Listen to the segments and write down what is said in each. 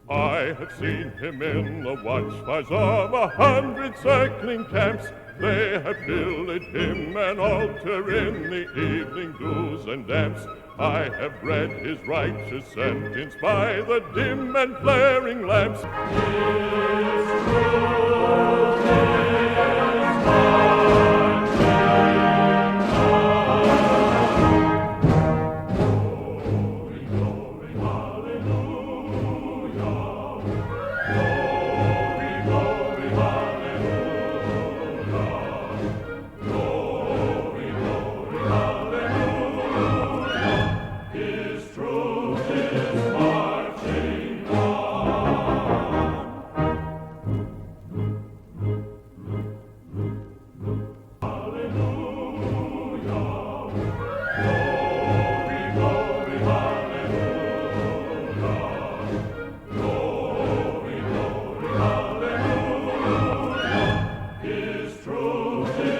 I have seen him in the watchfires of 100 circling camps. They have builded him an altar in the evening dews and damps. I have read his righteous sentence by the dim and flaring lamps. His truth is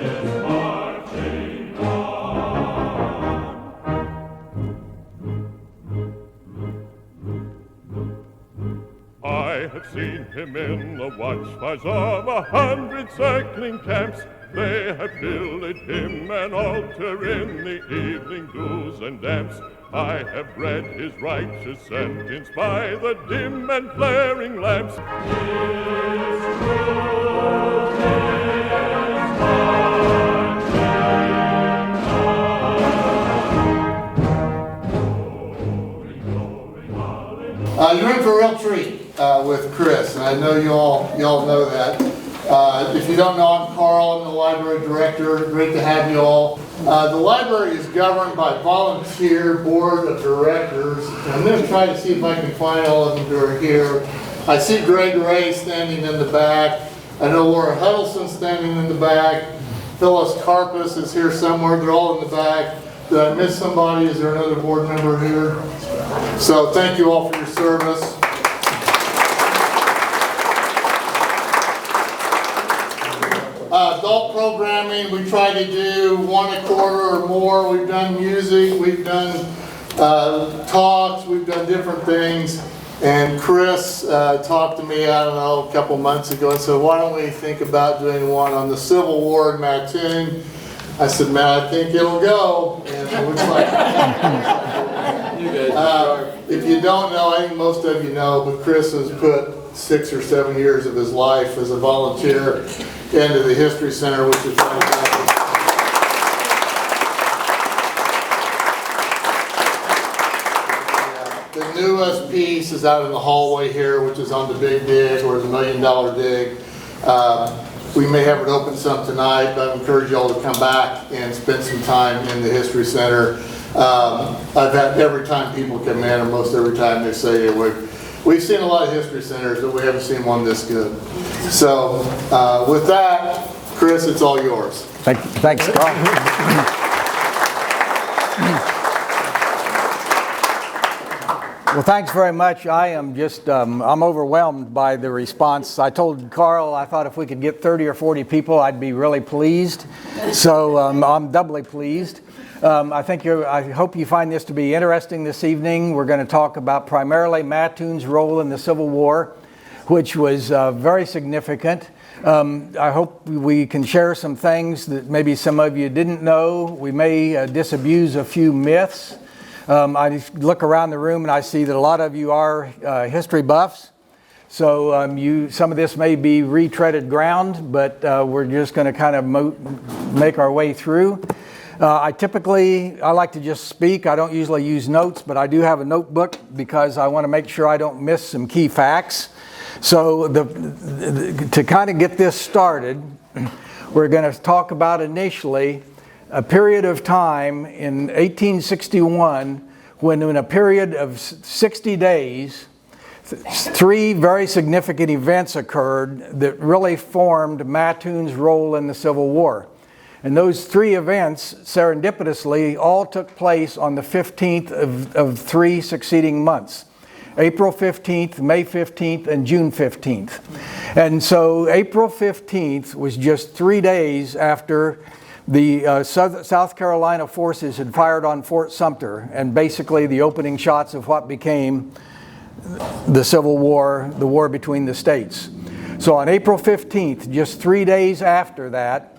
I have seen him in the watchfires of 100 circling camps. They have builded him an altar in the evening dews and damps. I have read his righteous sentence by the dim and flaring lamps. His truth You're in for a real treat with Chris, and I know you all know that. If you don't know, I'm Carl. I'm the library director. Great to have you all. The library is governed by volunteer board of directors. I'm going to try to see if I can find all of them who are here. I see Greg Ray standing in the back. I know Laura Huddleston standing in the back. Phyllis Karpus is here somewhere. They're all in the back. Did I miss somebody? Is there another board member here? So thank you all for your service. Adult programming, we try to do one a quarter or more. We've done music, we've done talks, we've done different things. And Chris talked to me, I don't know, a couple months ago and said, why don't we think about doing one on the Civil War in Mattoon? I said, man, I think it'll go. And it looks like if you don't know, I think most of you know, but Chris has put 6 or 7 years of his life as a volunteer into the History Center, which is fantastic. The newest piece is out in the hallway here, which is on the Big Dig, or the $1 Million Dig. We may have it open some tonight, but I encourage you all to come back and spend some time in the History Center. I've had every time people come in, or most every time they say, we've seen a lot of History Centers, but we haven't seen one this good. So with that, Chris, it's all yours. Thanks, Carl. Well, thanks very much. I am just, I'm overwhelmed by the response. I told Carl I thought if we could get 30 or 40 people, I'd be really pleased. So I'm doubly pleased. I hope you find this to be interesting this evening. We're going to talk about primarily Mattoon's role in the Civil War, which was very significant. I hope we can share some things that maybe some of you didn't know. We may disabuse a few myths. I look around the room and I see that a lot of you are history buffs. So some of this may be retreaded ground, but we're just going to kind of make our way through. I like to just speak. I don't usually use notes, but I do have a notebook because I want to make sure I don't miss some key facts. So to kind of get this started, we're going to talk about initially a period of time in 1861 when in a period of 60 days, 3 very significant events occurred that really formed Mattoon's role in the Civil War. And those three events, serendipitously, all took place on the 15th of 3 succeeding months. April 15th, May 15th, and June 15th. And so April 15th was just 3 days after the South Carolina forces had fired on Fort Sumter, and basically the opening shots of what became the Civil War, the war between the states. So on April 15th, just 3 days after that,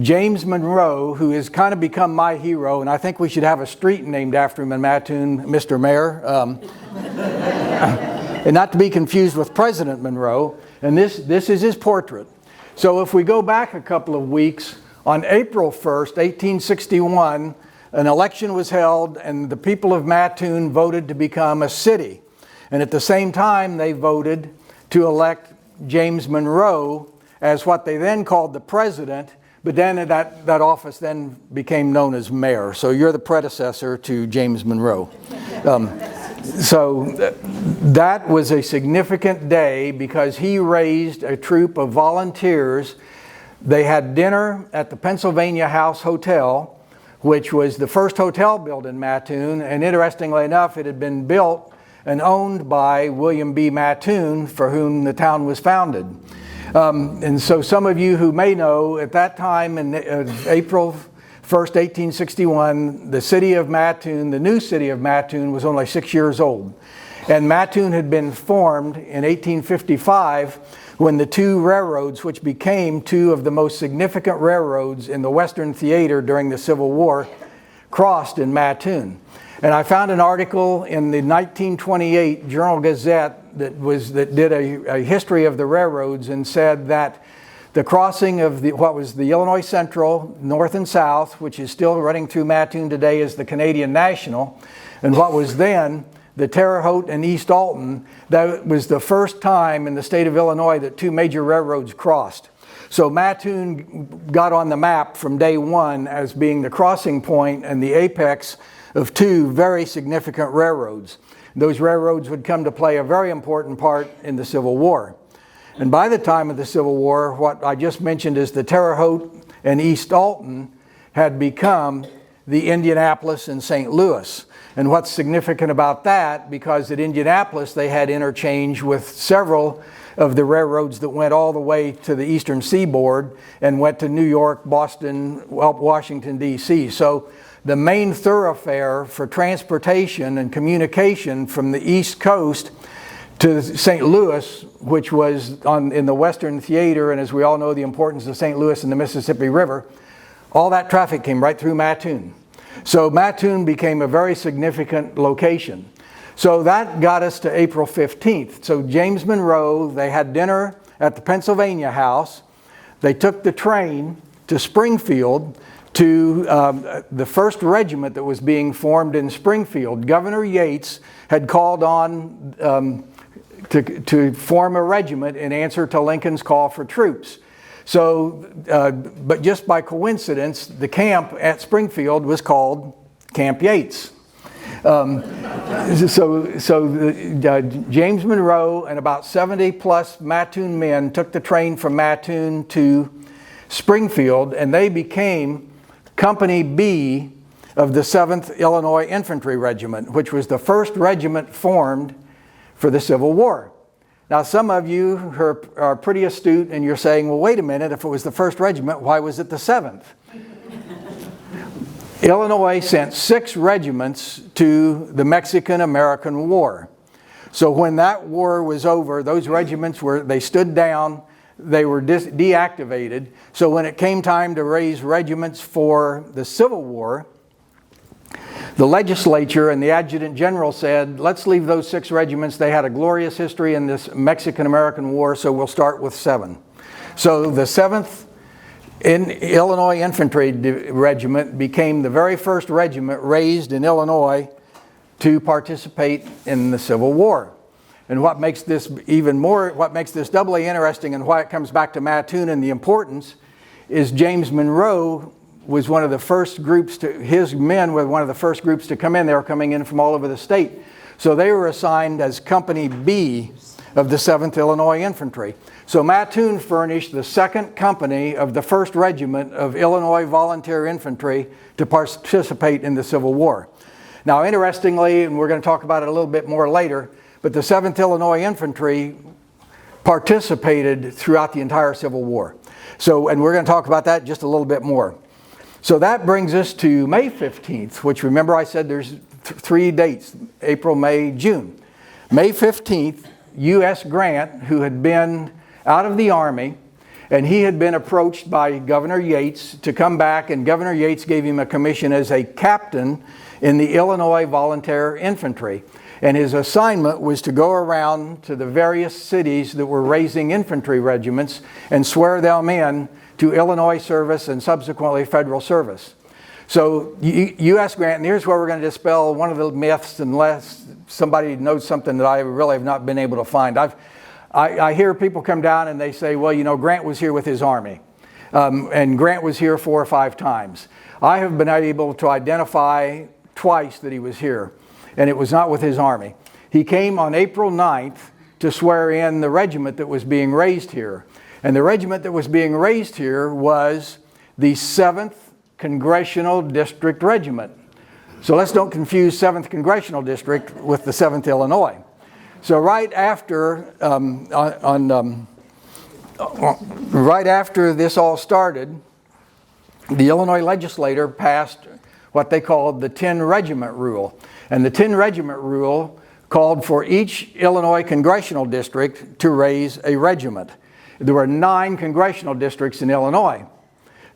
James Monroe, who has kind of become my hero, and I think we should have a street named after him in Mattoon, Mr. Mayor, and not to be confused with President Monroe, and this is his portrait. So if we go back a couple of weeks, on April 1st, 1861, an election was held and the people of Mattoon voted to become a city. And at the same time, they voted to elect James Monroe as what they then called the president, but then that office then became known as mayor. So you're the predecessor to James Monroe. So that was a significant day because he raised a troop of volunteers. They had dinner at the Pennsylvania House Hotel, which was the first hotel built in Mattoon. And interestingly enough, it had been built and owned by William B. Mattoon, for whom the town was founded. And so some of you who may know, at that time in April 1st, 1861, the city of Mattoon, the new city of Mattoon, was only 6 years old. And Mattoon had been formed in 1855 when the two railroads, which became two of the most significant railroads in the Western theater during the Civil War, crossed in Mattoon. And I found an article in the 1928 Journal-Gazette that did a history of the railroads and said that the crossing of what was the Illinois Central, North and South, which is still running through Mattoon today, is the Canadian National, and what was then the Terre Haute and East Alton, that was the first time in the state of Illinois that two major railroads crossed. So Mattoon got on the map from day one as being the crossing point and the apex of two very significant railroads. Those railroads would come to play a very important part in the Civil War. And by the time of the Civil War, what I just mentioned is the Terre Haute and East Alton had become the Indianapolis and St. Louis. And what's significant about that, because at Indianapolis they had interchange with several of the railroads that went all the way to the eastern seaboard and went to New York, Boston, Washington, D.C. So the main thoroughfare for transportation and communication from the East Coast to St. Louis, which was in the Western theater, and as we all know the importance of St. Louis and the Mississippi River, all that traffic came right through Mattoon. So Mattoon became a very significant location. So that got us to April 15th. So James Monroe, they had dinner at the Pennsylvania House. They took the train to Springfield to the 1st Regiment that was being formed in Springfield. Governor Yates had called on to form a regiment in answer to Lincoln's call for troops. So, but just by coincidence, the camp at Springfield was called Camp Yates. James Monroe and about 70 plus Mattoon men took the train from Mattoon to Springfield, and they became Company B of the 7th Illinois Infantry Regiment, which was the first regiment formed for the Civil War. Now, some of you are pretty astute and you're saying, well, wait a minute, if it was the 1st regiment, why was it the 7th? Illinois sent 6 regiments to the Mexican-American War. So when that war was over, those regiments they stood down, they were deactivated. So when it came time to raise regiments for the Civil War, the legislature and the adjutant general said, let's leave those 6 regiments. They had a glorious history in this Mexican-American War, so we'll start with 7. So the 7th Illinois Infantry Regiment became the very first regiment raised in Illinois to participate in the Civil War. And what makes this doubly interesting and why it comes back to Mattoon and the importance is James Monroe was one of the first groups his men were one of the first groups to come in. They were coming in from all over the state. So they were assigned as Company B of the 7th Illinois Infantry. So Mattoon furnished the 2nd company of the 1st Regiment of Illinois Volunteer Infantry to participate in the Civil War. Now, interestingly, and we're going to talk about it a little bit more later, but the 7th Illinois Infantry participated throughout the entire Civil War. So, and we're going to talk about that just a little bit more. So that brings us to May 15th, which remember I said there's 3 dates, April, May, June. May 15th, U.S. Grant, who had been out of the Army, and he had been approached by Governor Yates to come back, and Governor Yates gave him a commission as a captain in the Illinois Volunteer Infantry. And his assignment was to go around to the various cities that were raising infantry regiments and swear them in to Illinois service and subsequently federal service. So U.S. Grant, and here's where we're going to dispel one of the myths unless somebody knows something that I really have not been able to find. I hear people come down and they say, well, you know, Grant was here with his Army. And Grant was here 4 or 5 times. I have been able to identify twice that he was here, and it was not with his Army. He came on April 9th to swear in the regiment that was being raised here. And the regiment that was being raised here was the 7th Congressional District Regiment. So let's don't confuse 7th Congressional District with the 7th Illinois. So right after, right after this all started, the Illinois legislature passed what they called the 10-regiment rule. And the 10-regiment rule called for each Illinois congressional district to raise a regiment. There were 9 congressional districts in Illinois.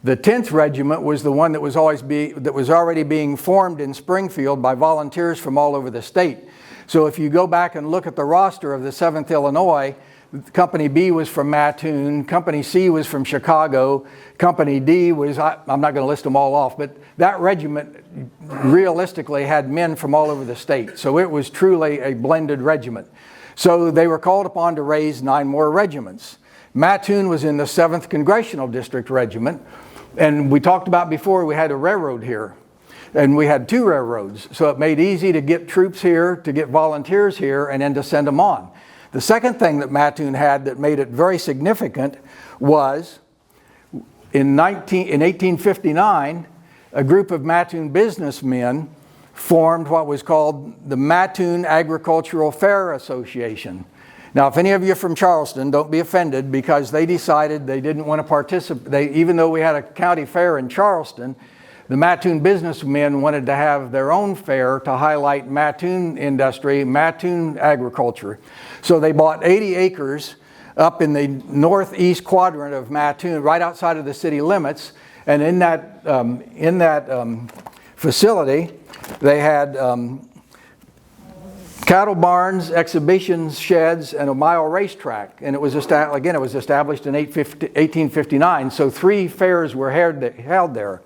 The 10th Regiment was the one that was already being formed in Springfield by volunteers from all over the state. So if you go back and look at the roster of the 7th Illinois, Company B was from Mattoon, Company C was from Chicago, Company D was, I'm not going to list them all off, but that regiment realistically had men from all over the state. So it was truly a blended regiment. So they were called upon to raise 9 more regiments. Mattoon was in the 7th Congressional District Regiment, and we talked about before we had a railroad here, and we had 2 railroads, so it made it easy to get troops here, to get volunteers here, and then to send them on. The second thing that Mattoon had that made it very significant was in 1859, a group of Mattoon businessmen formed what was called the Mattoon Agricultural Fair Association. Now, if any of you are from Charleston, don't be offended, because they decided they didn't want to participate. Even though we had a county fair in Charleston, the Mattoon businessmen wanted to have their own fair to highlight Mattoon industry, Mattoon agriculture. So they bought 80 acres up in the northeast quadrant of Mattoon, right outside of the city limits. And in that facility, they had cattle barns, exhibition sheds, and a mile racetrack. And it was established in 1859. So 3 fairs were held there.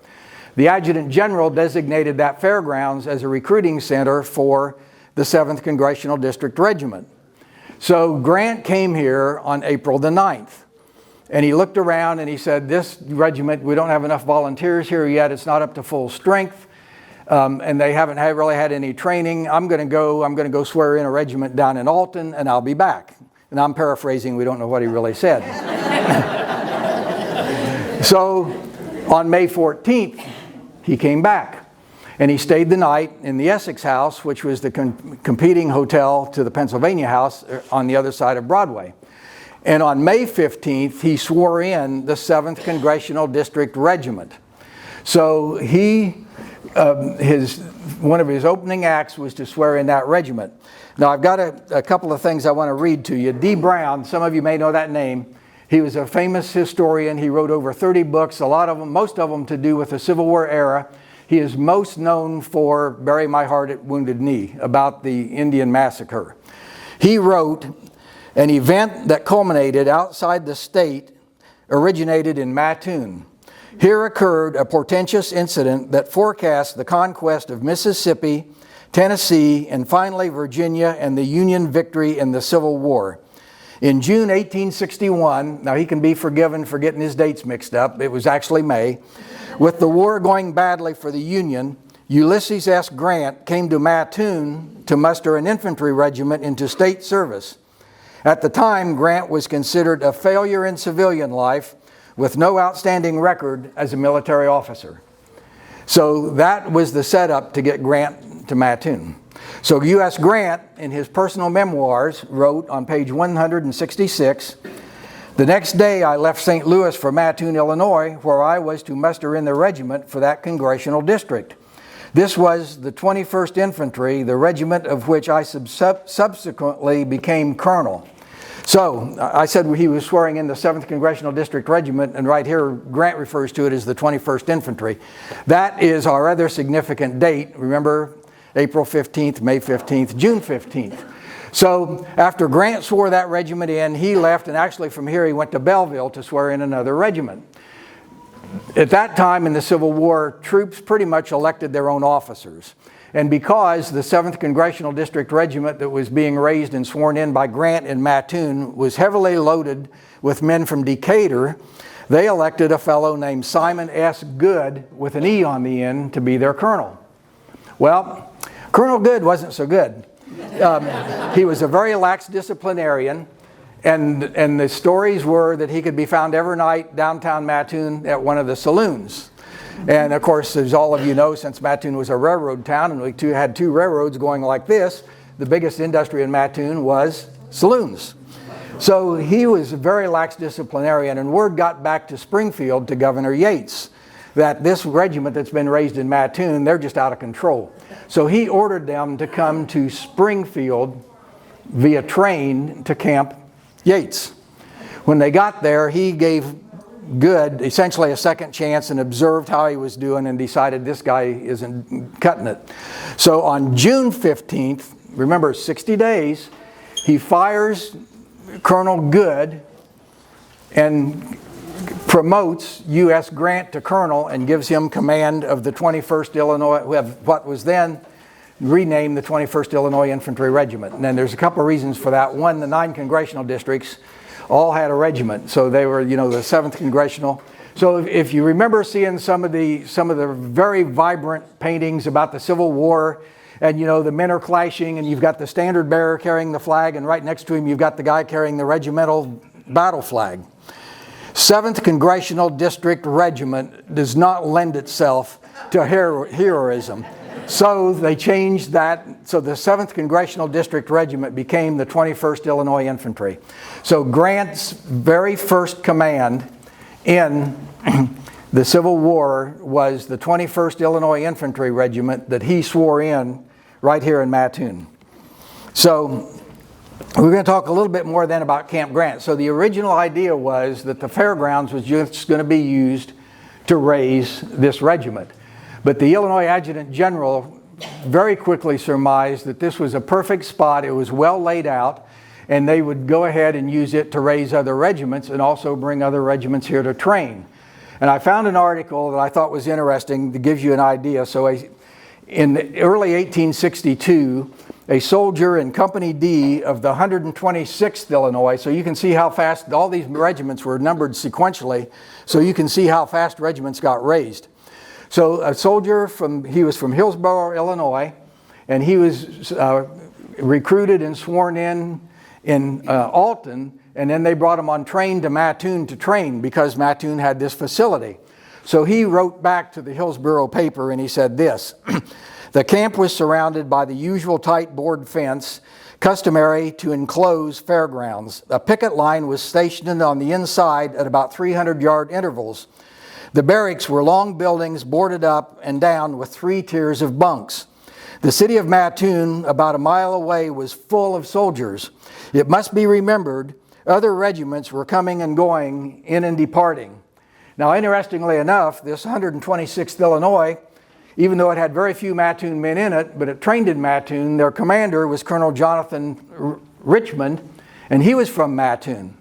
The Adjutant General designated that fairgrounds as a recruiting center for the 7th Congressional District Regiment. So Grant came here on April the 9th. And he looked around and he said, this regiment, we don't have enough volunteers here yet. It's not up to full strength. And they haven't really had any training. I'm going to go swear in a regiment down in Alton, and I'll be back. And I'm paraphrasing. We don't know what he really said. So on May 14th, he came back. And he stayed the night in the Essex House, which was the competing hotel to the Pennsylvania House on the other side of Broadway. And on May 15th, he swore in the 7th Congressional District Regiment. So one of his opening acts was to swear in that regiment. Now, I've got a couple of things I want to read to you. D. Brown, some of you may know that name. He was a famous historian. He wrote over 30 books, most of them to do with the Civil War era. He is most known for Bury My Heart at Wounded Knee, about the Indian Massacre. He wrote, an event that culminated outside the state originated in Mattoon. Here occurred a portentous incident that forecast the conquest of Mississippi, Tennessee, and finally Virginia, and the Union victory in the Civil War. In June 1861, now he can be forgiven for getting his dates mixed up, it was actually May, with the war going badly for the Union, Ulysses S. Grant came to Mattoon to muster an infantry regiment into state service. At the time, Grant was considered a failure in civilian life with no outstanding record as a military officer. So that was the setup to get Grant to Mattoon. So U.S. Grant, in his personal memoirs, wrote on page 166, "The next day I left St. Louis for Mattoon, Illinois, where I was to muster in the regiment for that congressional district. This was the 21st Infantry, the regiment of which I subsequently became colonel." So I said he was swearing in the 7th Congressional District Regiment, and right here Grant refers to it as the 21st Infantry. That is our other significant date. Remember, April 15th, May 15th, June 15th. So after Grant swore that regiment in, he left, and actually from here he went to Belleville to swear in another regiment. At that time in the Civil War, troops pretty much elected their own officers. And because the 7th Congressional District Regiment that was being raised and sworn in by Grant in Mattoon was heavily loaded with men from Decatur, they elected a fellow named Simon S. Good, with an E on the end, to be their colonel. Well, Colonel Good wasn't so good. He was a very lax disciplinarian, and the stories were that he could be found every night downtown Mattoon at one of the saloons. And of course, as all of you know, since Mattoon was a railroad town and we had two railroads going like this, the biggest industry in Mattoon was saloons. So he was a very lax disciplinarian, and word got back to Springfield to Governor Yates that this regiment that's been raised in Mattoon, they're just out of control. So he ordered them to come to Springfield via train to Camp Yates. When they got there, he gave Good essentially a second chance and observed how he was doing and decided this guy isn't cutting it. So on June 15th, remember 60 days, he fires Colonel Good and promotes U.S. Grant to colonel and gives him command of the 21st Illinois, what was then renamed the 21st Illinois Infantry Regiment. And then there's a couple of reasons for that. One, the 9 congressional districts all had a regiment, so they were, the 7th Congressional. So if you remember seeing some of the very vibrant paintings about the Civil War, and the men are clashing, and you've got the standard bearer carrying the flag, and right next to him you've got the guy carrying the regimental battle flag. 7th Congressional District Regiment does not lend itself to heroism. So they changed that, so the 7th Congressional District Regiment became the 21st Illinois Infantry. So Grant's very first command in the Civil War was the 21st Illinois Infantry Regiment that he swore in right here in Mattoon. So we're going to talk a little bit more then about Camp Grant. So the original idea was that the fairgrounds was just going to be used to raise this regiment. But the Illinois Adjutant General very quickly surmised that this was a perfect spot. It was well laid out, and they would go ahead and use it to raise other regiments and also bring other regiments here to train. And I found an article that I thought was interesting that gives you an idea. So in early 1862, a soldier in Company D of the 126th Illinois, so you can see how fast all these regiments were numbered sequentially, so you can see how fast regiments got raised. So a soldier he was from Hillsborough, Illinois, and he was recruited and sworn in Alton, and then they brought him on train to Mattoon to train because Mattoon had this facility. So he wrote back to the Hillsborough paper and he said this: "The camp was surrounded by the usual tight board fence customary to enclose fairgrounds. A picket line was stationed on the inside at about 300-yard intervals. The barracks were long buildings boarded up and down with 3 tiers of bunks. The city of Mattoon, about a mile away, was full of soldiers. It must be remembered, other regiments were coming and going, in and departing." Now, interestingly enough, this 126th Illinois, even though it had very few Mattoon men in it, but it trained in Mattoon, their commander was Colonel Jonathan Richmond, and he was from Mattoon.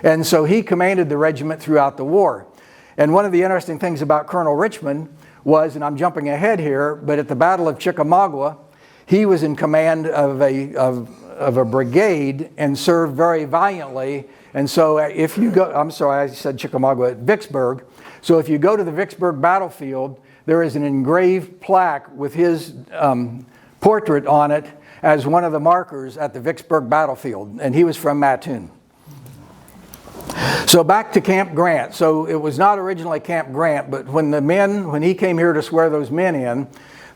And so he commanded the regiment throughout the war. And one of the interesting things about Colonel Richmond was, and I'm jumping ahead here, but at the Battle of Chickamauga, he was in command of a brigade and served very valiantly. And so if you go, I'm sorry, I said Chickamauga, at Vicksburg. So if you go to the Vicksburg battlefield, there is an engraved plaque with his portrait on it, as one of the markers at the Vicksburg battlefield, and he was from Mattoon. So back to Camp Grant. So it was not originally Camp Grant, but when he came here to swear those men in,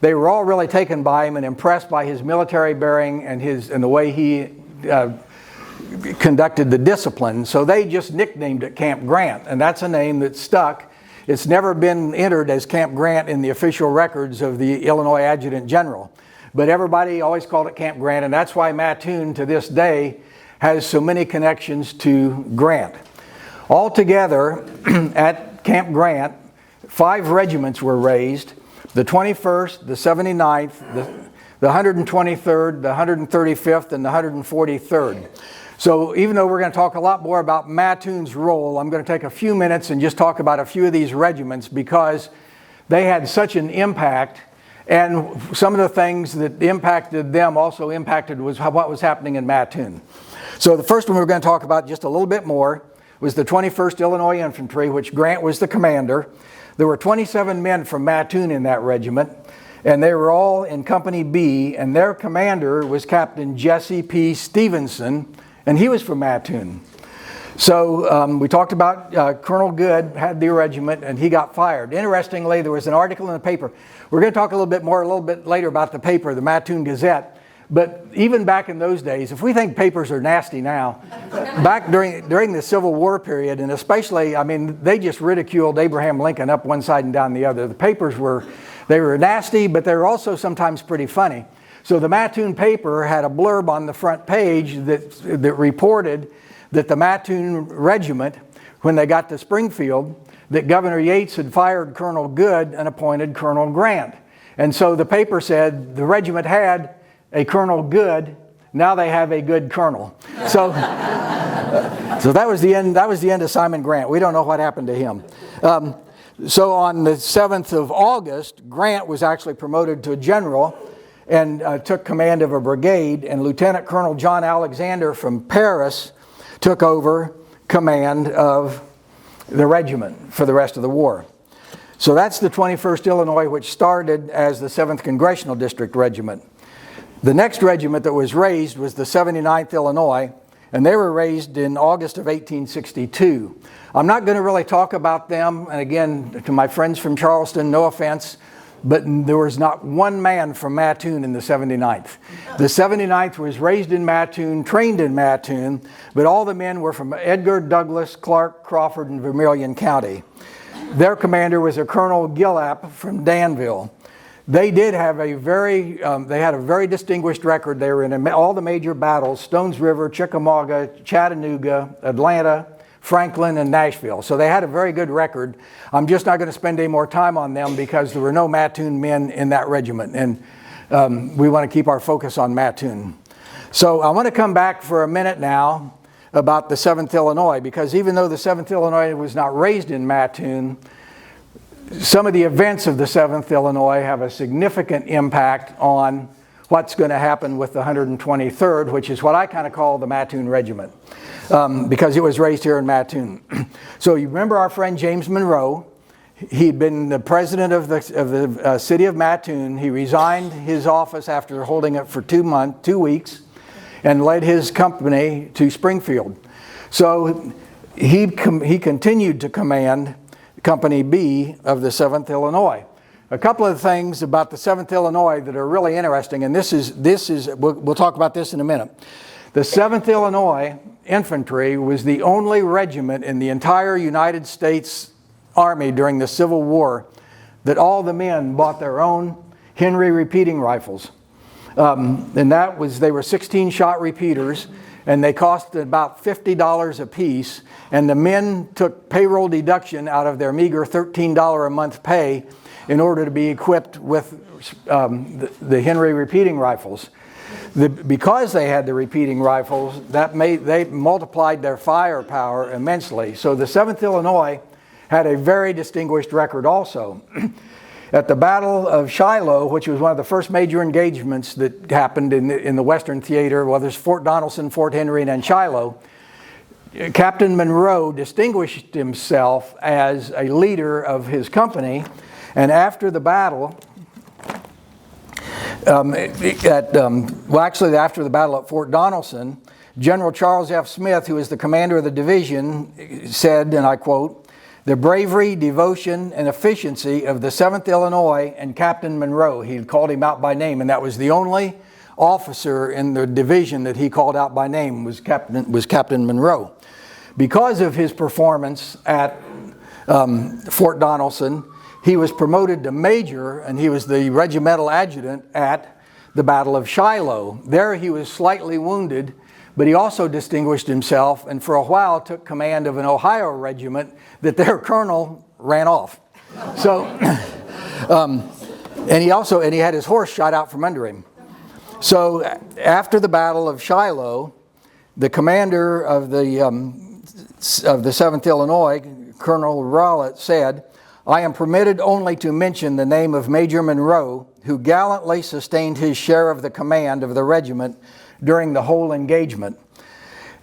they were all really taken by him and impressed by his military bearing and the way he conducted the discipline. So they just nicknamed it Camp Grant, and that's a name that stuck. It's never been entered as Camp Grant in the official records of the Illinois Adjutant General, but everybody always called it Camp Grant, and that's why Mattoon to this day has so many connections to Grant. Altogether, at Camp Grant, 5 regiments were raised: the 21st, the 79th, the 123rd, the 135th, and the 143rd. So even though we're going to talk a lot more about Mattoon's role, I'm going to take a few minutes and just talk about a few of these regiments because they had such an impact, and some of the things that impacted them also impacted what was happening in Mattoon. So the first one we're going to talk about just a little bit more was the 21st Illinois Infantry, which Grant was the commander. There were 27 men from Mattoon in that regiment, and they were all in Company B, and their commander was Captain Jesse P. Stevenson, and he was from Mattoon. So we talked about Colonel Good had the regiment, and he got fired. Interestingly, there was an article in the paper. We're going to talk a little bit later about the paper, the Mattoon Gazette. But even back in those days, if we think papers are nasty now, back during the Civil War period, and especially, I mean, they just ridiculed Abraham Lincoln up one side and down the other. The papers were nasty, but they were also sometimes pretty funny. So the Mattoon paper had a blurb on the front page that reported that the Mattoon Regiment, when they got to Springfield, that Governor Yates had fired Colonel Good and appointed Colonel Grant. And so the paper said the regiment had a Colonel Good, now they have a good colonel. So, so that was the end of Simon Grant. We don't know what happened to him. So on the 7th of August, Grant was actually promoted to a general and took command of a brigade, and Lieutenant Colonel John Alexander from Paris took over command of the regiment for the rest of the war. So that's the 21st Illinois, which started as the 7th Congressional District Regiment. The next regiment that was raised was the 79th Illinois, and they were raised in August of 1862. I'm not going to really talk about them, and again, to my friends from Charleston, no offense, but there was not one man from Mattoon in the 79th. The 79th was raised in Mattoon, trained in Mattoon, but all the men were from Edgar, Douglas, Clark, Crawford, and Vermilion County. Their commander was a Colonel Gillap from Danville. They did have they had a very distinguished record. They were in all the major battles: Stones River, Chickamauga, Chattanooga, Atlanta, Franklin, and Nashville. So they had a very good record. I'm just not going to spend any more time on them because there were no Mattoon men in that regiment, and we want to keep our focus on Mattoon. So I want to come back for a minute now about the 7th Illinois, because even though the 7th Illinois was not raised in Mattoon, some of the events of the 7th Illinois have a significant impact on what's going to happen with the 123rd, which is what I kind of call the Mattoon Regiment, because it was raised here in Mattoon. So you remember our friend James Monroe. He'd been the president of the city of Mattoon. He resigned his office after holding it for 2 weeks and led his company to Springfield. So he continued to command Company B of the 7th Illinois. A couple of things about the 7th Illinois that are really interesting, and we'll talk about this in a minute. The 7th Illinois Infantry was the only regiment in the entire United States Army during the Civil War that all the men bought their own Henry repeating rifles. And they were 16-shot repeaters, and they cost about $50 a piece, and the men took payroll deduction out of their meager $13 a month pay in order to be equipped with the Henry repeating rifles. Because they had the repeating rifles, they multiplied their firepower immensely. So the 7th Illinois had a very distinguished record also. At the Battle of Shiloh, which was one of the first major engagements that happened in the Western Theater, well, there's Fort Donelson, Fort Henry, and then Shiloh, Captain Monroe distinguished himself as a leader of his company, and after the battle, well, actually, after the battle at Fort Donelson, General Charles F. Smith, who was the commander of the division, said, and I quote, "The bravery, devotion, and efficiency of the 7th Illinois and Captain Monroe." He called him out by name, and that was the only officer in the division that he called out by name was Captain Monroe. Because of his performance at Fort Donelson, he was promoted to major, and he was the regimental adjutant at the Battle of Shiloh. There he was slightly wounded, but he also distinguished himself and for a while took command of an Ohio regiment that their colonel ran off. So, and he had his horse shot out from under him. So after the Battle of Shiloh, the commander of the 7th Illinois, Colonel Rowlett, said, "I am permitted only to mention the name of Major Monroe, who gallantly sustained his share of the command of the regiment during the whole engagement."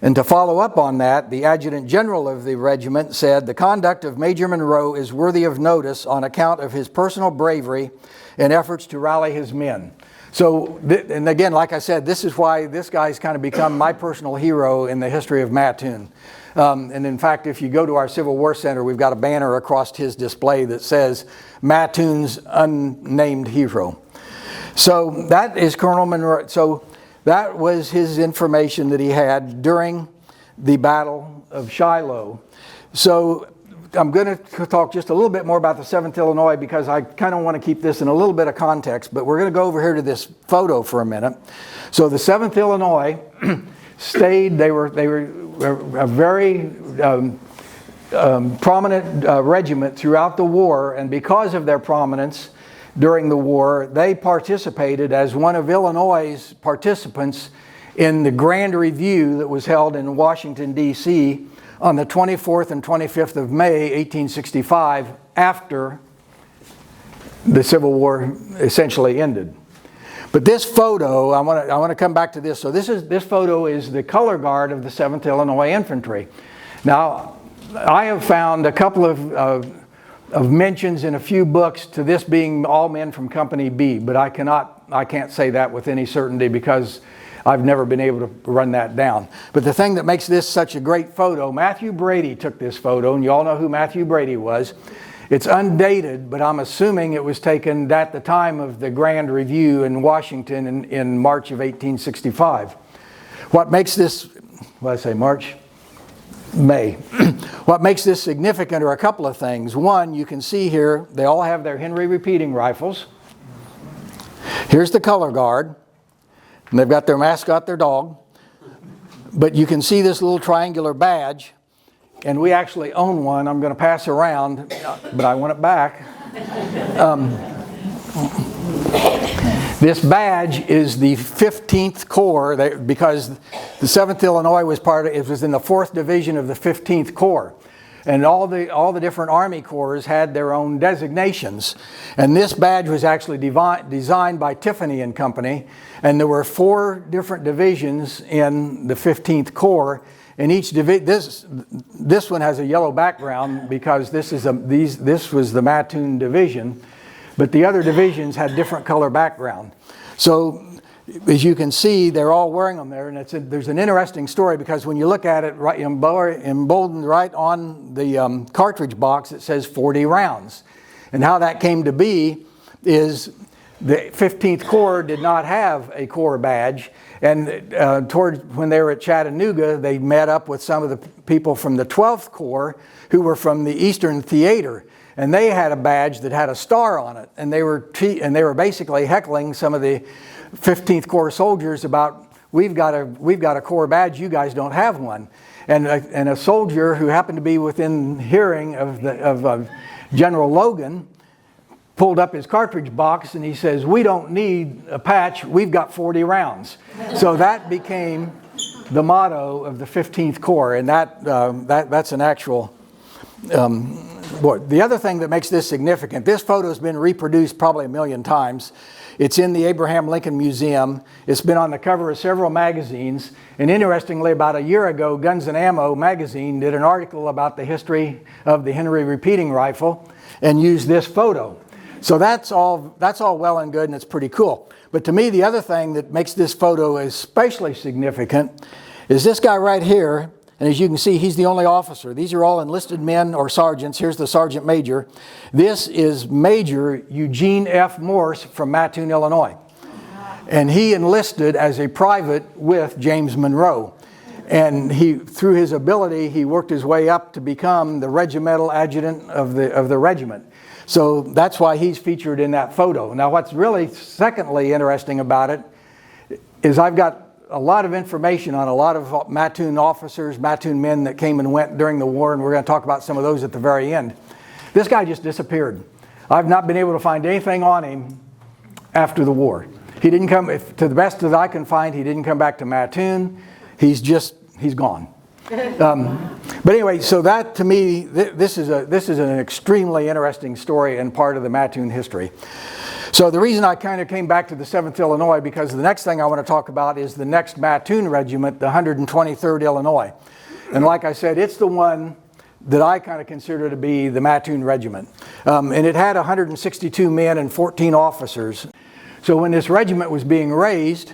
And to follow up on that, the adjutant general of the regiment said, "The conduct of Major Monroe is worthy of notice on account of his personal bravery and efforts to rally his men." So, and again, like I said, this is why this guy's kind of become my personal hero in the history of Mattoon. And in fact, if you go to our Civil War Center, we've got a banner across his display that says, "Mattoon's Unnamed Hero." So that is Colonel Monroe. So that was his information that he had during the Battle of Shiloh. So I'm going to talk just a little bit more about the 7th Illinois because I kind of want to keep this in a little bit of context, but we're going to go over here to this photo for a minute. So the 7th Illinois stayed, they were a very prominent regiment throughout the war, and because of their prominence during the war, they participated as one of Illinois' participants in the Grand Review that was held in Washington, D.C. on the 24th and 25th of May, 1865, after the Civil War essentially ended. But this photo, I want to come back to this. So this photo is the color guard of the 7th Illinois Infantry. Now, I have found a couple of mentions in a few books to this being all men from Company B, but I can't say that with any certainty because I've never been able to run that down. But the thing that makes this such a great photo, Matthew Brady took this photo, and you all know who Matthew Brady was. It's undated, but I'm assuming it was taken at the time of the Grand Review in Washington in March of 1865. What makes this, May. What makes this significant are a couple of things. One, you can see here, they all have their Henry repeating rifles. Here's the color guard. And they've got their mascot, their dog. But you can see this little triangular badge. And we actually own one. I'm going to pass around, but I want it back. This badge is the 15th Corps, because the 7th Illinois was in the 4th Division of the 15th Corps. And all the different Army Corps had their own designations. And this badge was actually designed by Tiffany and Company. And there were 4 different divisions in the 15th Corps. And each this one has a yellow background because this was the Mattoon Division. But the other divisions had different color background. So as you can see, they're all wearing them there, and there's an interesting story because when you look at it right emboldened right on the cartridge box, it says 40 rounds. And how that came to be is the 15th Corps did not have a Corps badge, and when they were at Chattanooga, they met up with some of the people from the 12th Corps who were from the Eastern Theater. And they had a badge that had a star on it, and they were basically heckling some of the 15th Corps soldiers about, we've got a Corps badge, you guys don't have one. And a soldier who happened to be within hearing of General Logan pulled up his cartridge box and he says, "We don't need a patch, we've got 40 rounds." So that became the motto of the 15th Corps, and that's an actual. The other thing that makes this significant, this photo has been reproduced probably 1 million times. It's in the Abraham Lincoln Museum. It's been on the cover of several magazines. And interestingly, about a year ago, Guns and Ammo magazine did an article about the history of the Henry repeating rifle and used this photo. So that's all well and good, and it's pretty cool. But to me, the other thing that makes this photo especially significant is this guy right here. And as you can see, he's the only officer. These are all enlisted men or sergeants. Here's the sergeant major. This is Major Eugene F. Morse from Mattoon, Illinois. And he enlisted as a private with James Monroe. And through his ability, he worked his way up to become the regimental adjutant of the regiment. So that's why he's featured in that photo. Now, what's really secondly interesting about it is I've got a lot of information on a lot of Mattoon officers, Mattoon men that came and went during the war, and we're going to talk about some of those at the very end. This guy just disappeared. I've not been able to find anything on him after the war. He didn't come, to the best that I can find, he didn't come back to Mattoon. He's gone. But anyway, so that to me, this is an extremely interesting story and part of the Mattoon history. So the reason I kind of came back to the 7th Illinois, because the next thing I want to talk about is the next Mattoon regiment, the 123rd Illinois. And like I said, it's the one that I kind of consider to be the Mattoon regiment. And it had 162 men and 14 officers. So when this regiment was being raised,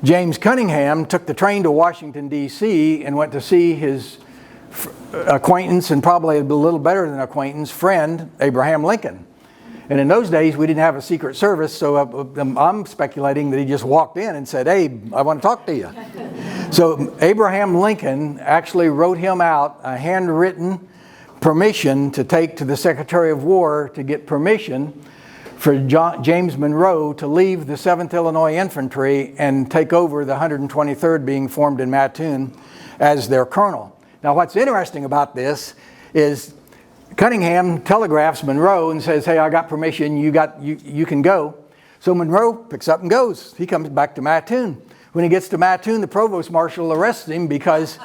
James Cunningham took the train to Washington, D.C. and went to see his acquaintance, and probably a little better than acquaintance, friend, Abraham Lincoln. And in those days, we didn't have a secret service, so I'm speculating that he just walked in and said, "Hey, I want to talk to you." So Abraham Lincoln actually wrote him out a handwritten permission to take to the Secretary of War to get permission for James Monroe to leave the 7th Illinois Infantry and take over the 123rd being formed in Mattoon as their colonel. Now, what's interesting about this is Cunningham telegraphs Monroe and says, "Hey, I got permission, you can go." So Monroe picks up and goes. He comes back to Mattoon. When he gets to Mattoon, the provost marshal arrests him because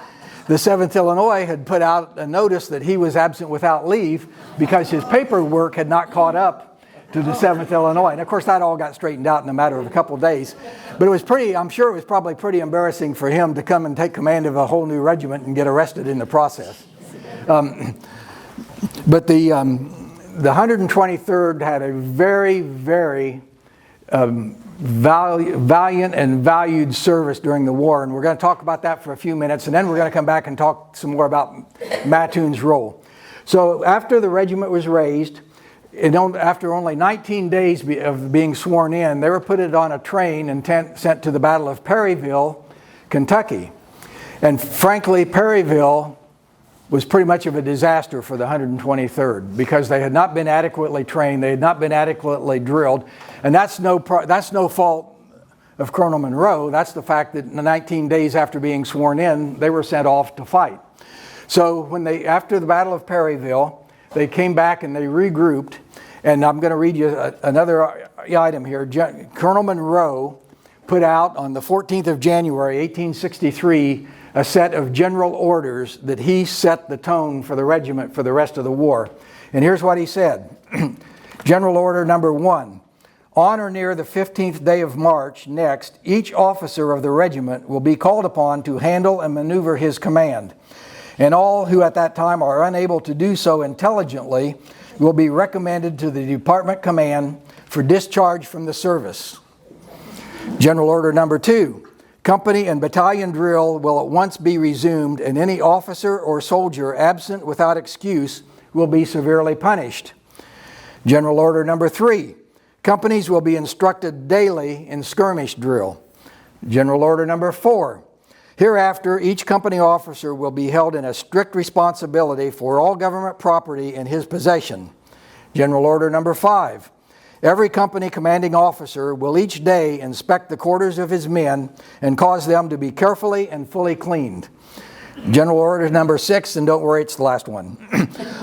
the 7th Illinois had put out a notice that he was absent without leave because his paperwork had not caught up to the 7th Illinois. And of course, that all got straightened out in a matter of a couple of days. But it was I'm sure it was probably pretty embarrassing for him to come and take command of a whole new regiment and get arrested in the process. But the 123rd had a very, very valiant and valued service during the war. And we're going to talk about that for a few minutes. And then we're going to come back and talk some more about Mattoon's role. So after the regiment was raised, after only 19 days of being sworn in, they were put on a train and sent to the Battle of Perryville, Kentucky. And frankly, Perryville was pretty much of a disaster for the 123rd because they had not been adequately trained, they had not been adequately drilled, and that's no fault of Colonel Monroe. That's the fact that 19 days after being sworn in, they were sent off to fight. So after the Battle of Perryville, they came back and they regrouped, and I'm going to read you another item here. Colonel Monroe put out on the 14th of January, 1863, a set of general orders that he set the tone for the regiment for the rest of the war. And here's what he said. General Order number 1. On or near the 15th day of March next, each officer of the regiment will be called upon to handle and maneuver his command. And all who at that time are unable to do so intelligently will be recommended to the department command for discharge from the service. General Order number 2. Company and battalion drill will at once be resumed, and any officer or soldier absent without excuse will be severely punished. General Order number 3. Companies will be instructed daily in skirmish drill. General Order number 4. Hereafter, each company officer will be held in a strict responsibility for all government property in his possession. General Order number 5. Every company commanding officer will each day inspect the quarters of his men and cause them to be carefully and fully cleaned. General Order number 6, and don't worry, it's the last one.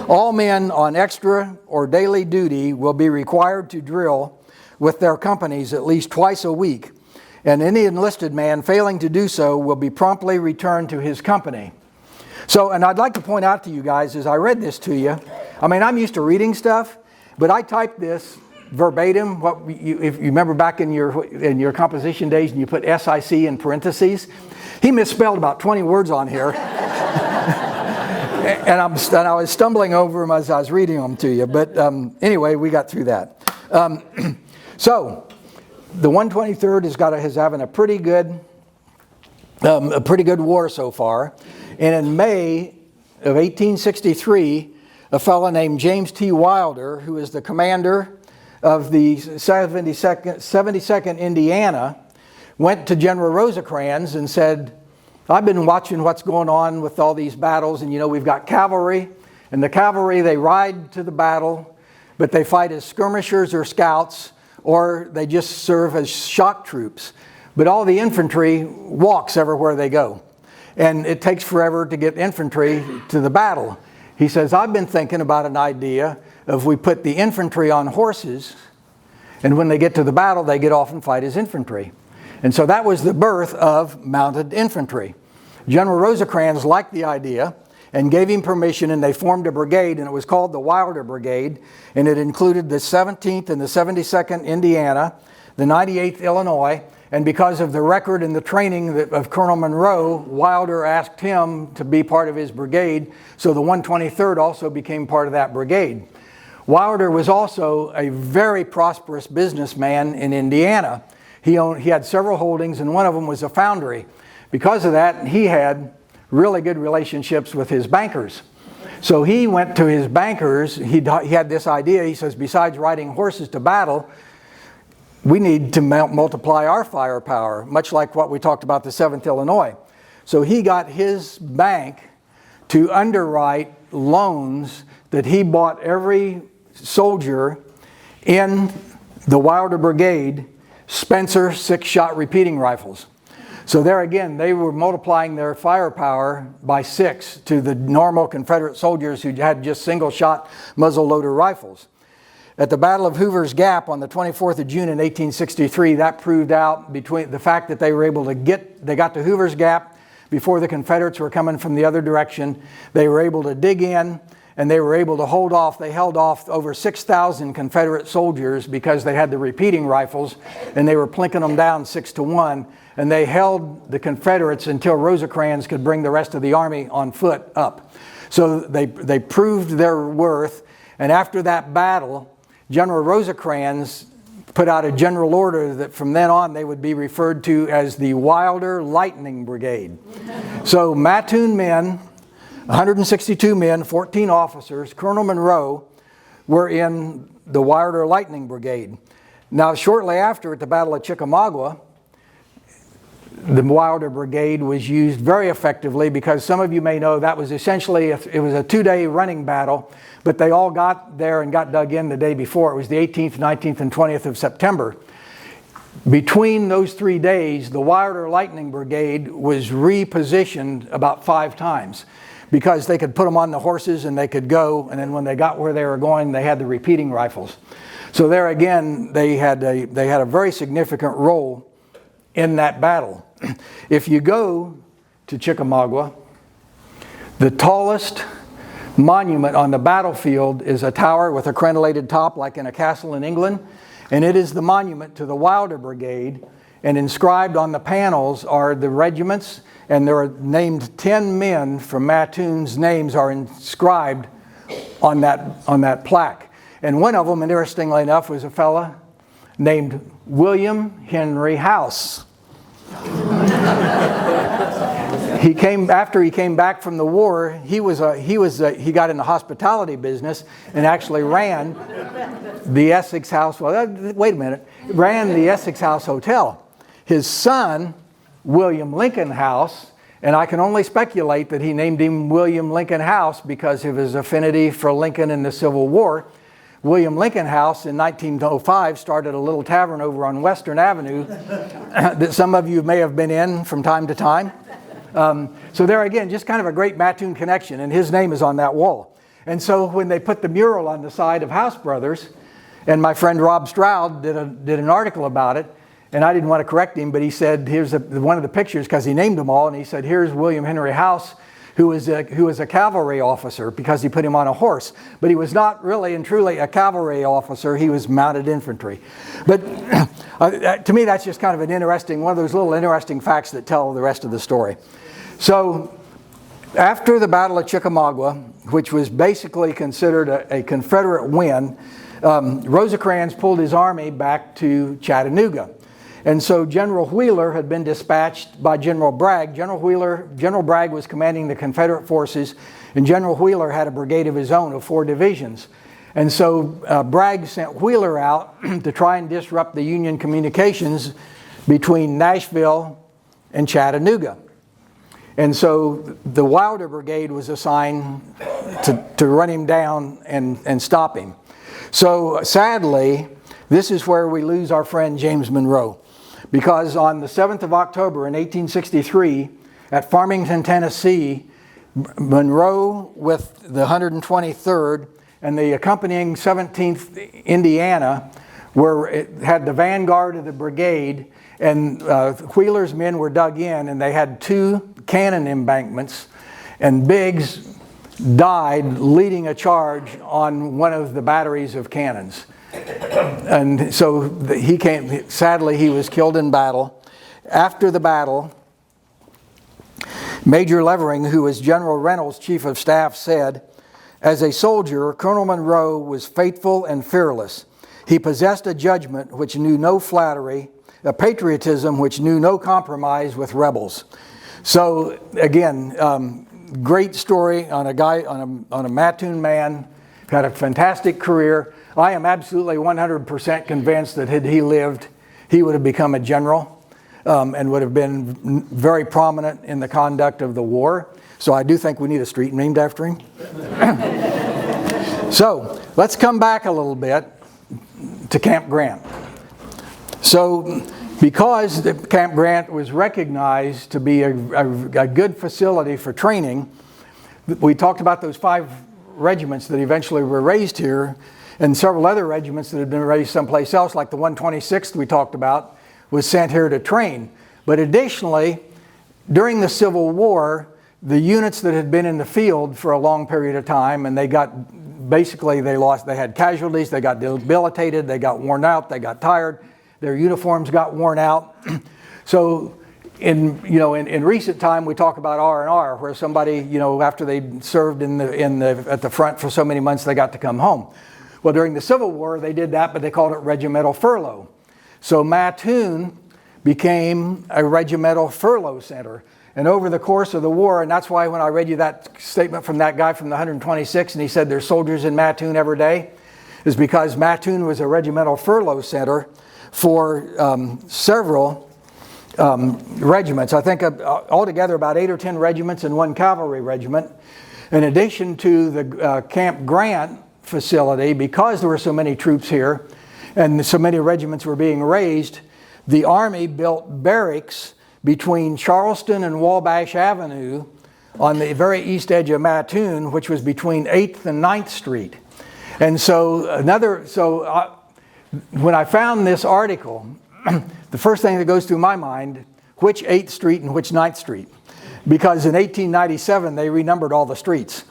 All men on extra or daily duty will be required to drill with their companies at least twice a week, and any enlisted man failing to do so will be promptly returned to his company. So, and I'd like to point out to you guys as I read this to you, I mean, I'm used to reading stuff, but I typed this verbatim. If you remember back in your composition days and you put SIC in parentheses, he misspelled about 20 words on here. And I was stumbling over them as I was reading them to you. But anyway, we got through that. So the 123rd is having a pretty good war so far. And in May of 1863, a fellow named James T. Wilder, who is the commander of the 72nd Indiana, went to General Rosecrans and said, I've been watching what's going on with all these battles, and we've got cavalry, and the cavalry, they ride to the battle, but they fight as skirmishers or scouts, or they just serve as shock troops. But all the infantry walks everywhere they go. And it takes forever to get infantry to the battle. He says, I've been thinking about an idea of we put the infantry on horses, and when they get to the battle, they get off and fight as infantry. And so that was the birth of mounted infantry. General Rosecrans liked the idea and gave him permission, and they formed a brigade, and it was called the Wilder Brigade, and it included the 17th and the 72nd Indiana, the 98th Illinois, and because of the record and the training of Colonel Monroe, Wilder asked him to be part of his brigade, so the 123rd also became part of that brigade. Wilder was also a very prosperous businessman in Indiana. He had several holdings, and one of them was a foundry. Because of that, he had really good relationships with his bankers. So he went to his bankers. He had this idea. He says, besides riding horses to battle, we need to multiply our firepower, much like what we talked about the 7th Illinois. So he got his bank to underwrite loans that he bought every soldier in the Wilder Brigade Spencer 6-shot repeating rifles. So there again, they were multiplying their firepower by 6 to the normal Confederate soldiers who had just single-shot muzzle-loader rifles. At the Battle of Hoover's Gap on the 24th of June in 1863, that proved out between the fact that they were able to they got to Hoover's Gap before the Confederates were coming from the other direction. They were able to dig in, and they were able to hold off. They held off over 6,000 Confederate soldiers because they had the repeating rifles, and they were plinking them down 6-1. And they held the Confederates until Rosecrans could bring the rest of the army on foot up. So they proved their worth. And after that battle, General Rosecrans put out a general order that from then on they would be referred to as the Wilder Lightning Brigade. So Mattoon men, 162 men, 14 officers, Colonel Monroe, were in the Wilder Lightning Brigade. Now, shortly after, at the Battle of Chickamauga, the Wilder Brigade was used very effectively because some of you may know that was essentially, it was a 2-day running battle, but they all got there and got dug in the day before. It was the 18th, 19th, and 20th of September. Between those 3 days, the Wilder Lightning Brigade was repositioned about 5 times because they could put them on the horses and they could go, and then when they got where they were going, they had the repeating rifles. So there again, they had a very significant role in that battle. If you go to Chickamauga, the tallest monument on the battlefield is a tower with a crenellated top like in a castle in England, and it is the monument to the Wilder Brigade, and inscribed on the panels are the regiments, and there are named 10 men from Mattoon's names are inscribed on that plaque. And one of them, interestingly enough, was a fella named William Henry House. After he came back from the war, he got in the hospitality business and actually ran the Essex House. Well, wait a minute, ran the Essex House Hotel. His son, William Lincoln House, and I can only speculate that he named him William Lincoln House because of his affinity for Lincoln in the Civil War. William Lincoln House in 1905 started a little tavern over on Western Avenue that some of you may have been in from time to time. So there again, just kind of a great Mattoon connection, and his name is on that wall. And so when they put the mural on the side of House Brothers, and my friend Rob Stroud did an article about it, and I didn't want to correct him, but he said, here's one of the pictures, because he named them all, and he said, here's William Henry House, who was a cavalry officer because he put him on a horse. But he was not really and truly a cavalry officer, he was mounted infantry. But to me, that's just kind of one of those little interesting facts that tell the rest of the story. So After the Battle of Chickamauga, which was basically considered a Confederate win, Rosecrans pulled his army back to Chattanooga. And so General Wheeler had been dispatched by General Bragg. General Bragg was commanding the Confederate forces, and General Wheeler had a brigade of his own of 4 divisions. And so Bragg sent Wheeler out to try and disrupt the Union communications between Nashville and Chattanooga. And so the Wilder Brigade was assigned to run him down and stop him. So sadly, this is where we lose our friend James Monroe. Because on the 7th of October in 1863, at Farmington, Tennessee, Monroe with the 123rd and the accompanying 17th Indiana had the vanguard of the brigade, and Wheeler's men were dug in, and they had 2 cannon embankments, and Biggs died leading a charge on one of the batteries of cannons. And so sadly he was killed in battle. After the battle, Major Levering, who was General Reynolds' chief of staff, said, "As a soldier, Colonel Monroe was faithful and fearless. He possessed a judgment which knew no flattery, a patriotism which knew no compromise with rebels." So again, great story on a guy, on a Mattoon man, had a fantastic career. I am absolutely 100% convinced that had he lived, he would have become a general and would have been very prominent in the conduct of the war. So I do think we need a street named after him. So let's come back a little bit to Camp Grant. So because Camp Grant was recognized to be a good facility for training, we talked about those 5 regiments that eventually were raised here, and several other regiments that had been raised someplace else, like the 126th we talked about, was sent here to train. But additionally, during the Civil War, the units that had been in the field for a long period of time, and they had casualties, they got debilitated, they got worn out, they got tired, their uniforms got worn out. So in recent time, we talk about R&R, where somebody, after they served at the front for so many months, they got to come home. Well, during the Civil War, they did that, but they called it regimental furlough. So Mattoon became a regimental furlough center. And over the course of the war, and that's why when I read you that statement from that guy from the 126, and he said there's soldiers in Mattoon every day, is because Mattoon was a regimental furlough center for several regiments. I think altogether about 8 or 10 regiments and 1 cavalry regiment. In addition to the Camp Grant facility, because there were so many troops here and so many regiments were being raised, the Army built barracks between Charleston and Wabash Avenue on the very east edge of Mattoon, which was between 8th and 9th Street. And so when I found this article, the first thing that goes through my mind, which 8th Street and which 9th Street? Because in 1897, they renumbered all the streets.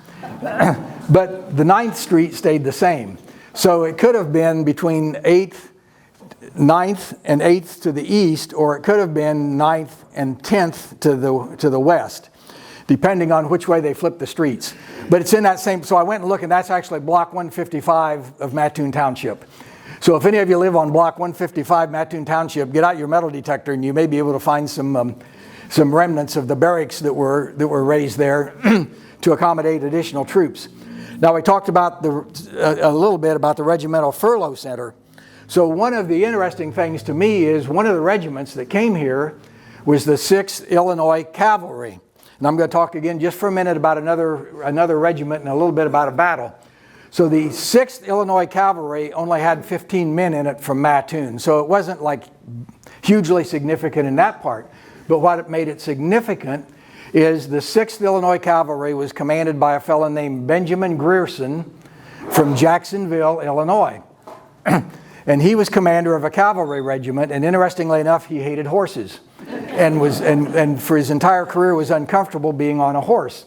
But the 9th Street stayed the same. So it could have been between 9th and 8th to the east, or it could have been 9th and 10th to the west, depending on which way they flipped the streets. But it's in that same, so I went and looked, and that's actually block 155 of Mattoon Township. So if any of you live on block 155 Mattoon Township, get out your metal detector and you may be able to find some remnants of the barracks that were raised there to accommodate additional troops. Now we talked about a little bit about the Regimental Furlough Center. So one of the interesting things to me is one of the regiments that came here was the 6th Illinois Cavalry. And I'm going to talk again just for a minute about another regiment and a little bit about a battle. So the 6th Illinois Cavalry only had 15 men in it from Mattoon. So it wasn't like hugely significant in that part. But what made it significant is the 6th Illinois Cavalry was commanded by a fellow named Benjamin Grierson from Jacksonville, Illinois. And he was commander of a cavalry regiment, and interestingly enough, he hated horses and for his entire career was uncomfortable being on a horse.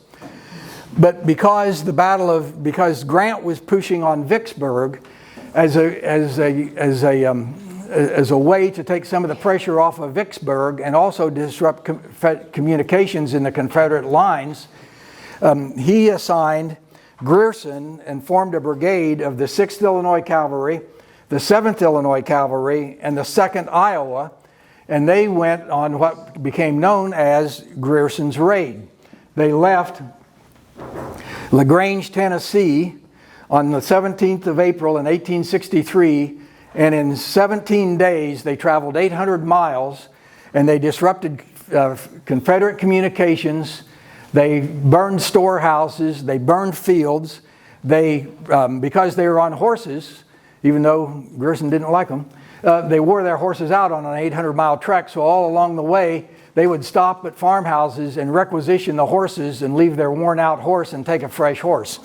But because Grant was pushing on Vicksburg as a way to take some of the pressure off of Vicksburg and also disrupt communications in the Confederate lines, he assigned Grierson and formed a brigade of the 6th Illinois Cavalry, the 7th Illinois Cavalry, and the 2nd Iowa, and they went on what became known as Grierson's Raid. They left LaGrange, Tennessee on the 17th of April in 1863, and in 17 days they traveled 800 miles, and they disrupted Confederate communications. They burned storehouses, they burned fields. They, because they were on horses, even though Grierson didn't like them, they wore their horses out on an 800-mile trek, so all along the way they would stop at farmhouses and requisition the horses and leave their worn-out horse and take a fresh horse.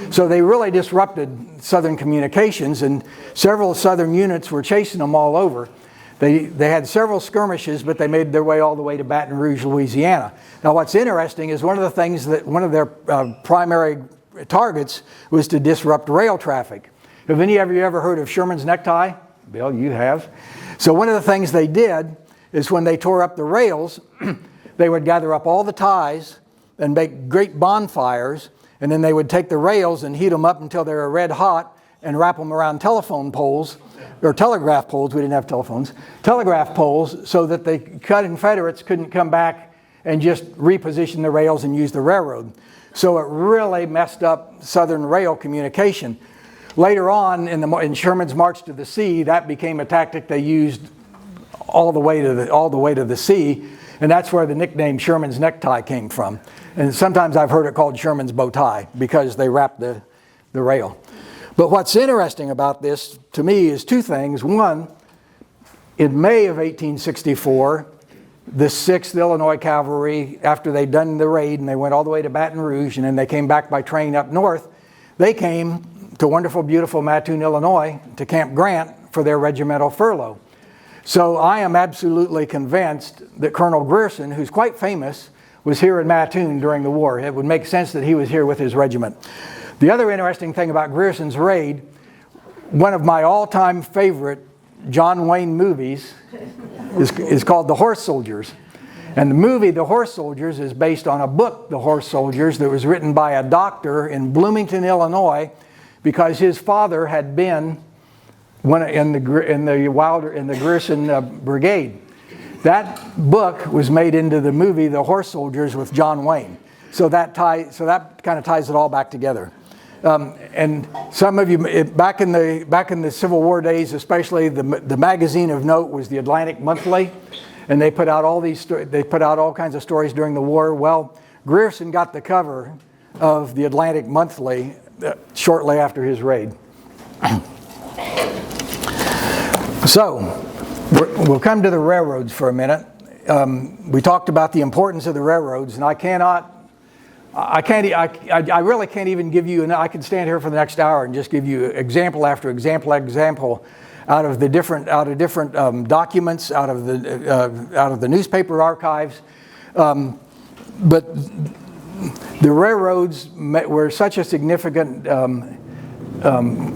So they really disrupted Southern communications, and several Southern units were chasing them all over. They had several skirmishes, but they made their way all the way to Baton Rouge, Louisiana. Now what's interesting is one of the things that one of their primary targets was to disrupt rail traffic. Have any of you ever heard of Sherman's necktie? Bill, you have. So one of the things they did is when they tore up the rails, they would gather up all the ties and make great bonfires, and then they would take the rails and heat them up until they were red hot and wrap them around telephone poles, or telegraph poles, we didn't have telephones, telegraph poles, so that the Confederates couldn't come back and just reposition the rails and use the railroad. So it really messed up Southern rail communication. Later on in Sherman's March to the Sea, that became a tactic they used all the way to the sea, and that's where the nickname Sherman's necktie came from. And sometimes I've heard it called Sherman's bow tie because they wrapped the rail. But what's interesting about this to me is two things. One, in May of 1864, the 6th Illinois Cavalry, after they'd done the raid and they went all the way to Baton Rouge and then they came back by train up north, they came to wonderful, beautiful Mattoon, Illinois, to Camp Grant for their regimental furlough. So I am absolutely convinced that Colonel Grierson, who's quite famous, was here in Mattoon during the war. It would make sense that he was here with his regiment. The other interesting thing about Grierson's raid, one of my all-time favorite John Wayne movies is called The Horse Soldiers. And the movie The Horse Soldiers is based on a book, The Horse Soldiers, that was written by a doctor in Bloomington, Illinois, because his father had been in the Grierson brigade. That book was made into the movie The Horse Soldiers with John Wayne. So that kind of ties it all back together. And some of you, back in the Civil War days, especially, the magazine of note was the Atlantic Monthly, and they put out all kinds of stories during the war. Well, Grierson got the cover of the Atlantic Monthly shortly after his raid. So we'll come to the railroads for a minute. We talked about the importance of the railroads, and I really can't even give you, and I could stand here for the next hour and just give you example after example out of different documents, out of the newspaper archives. But the railroads were such a significant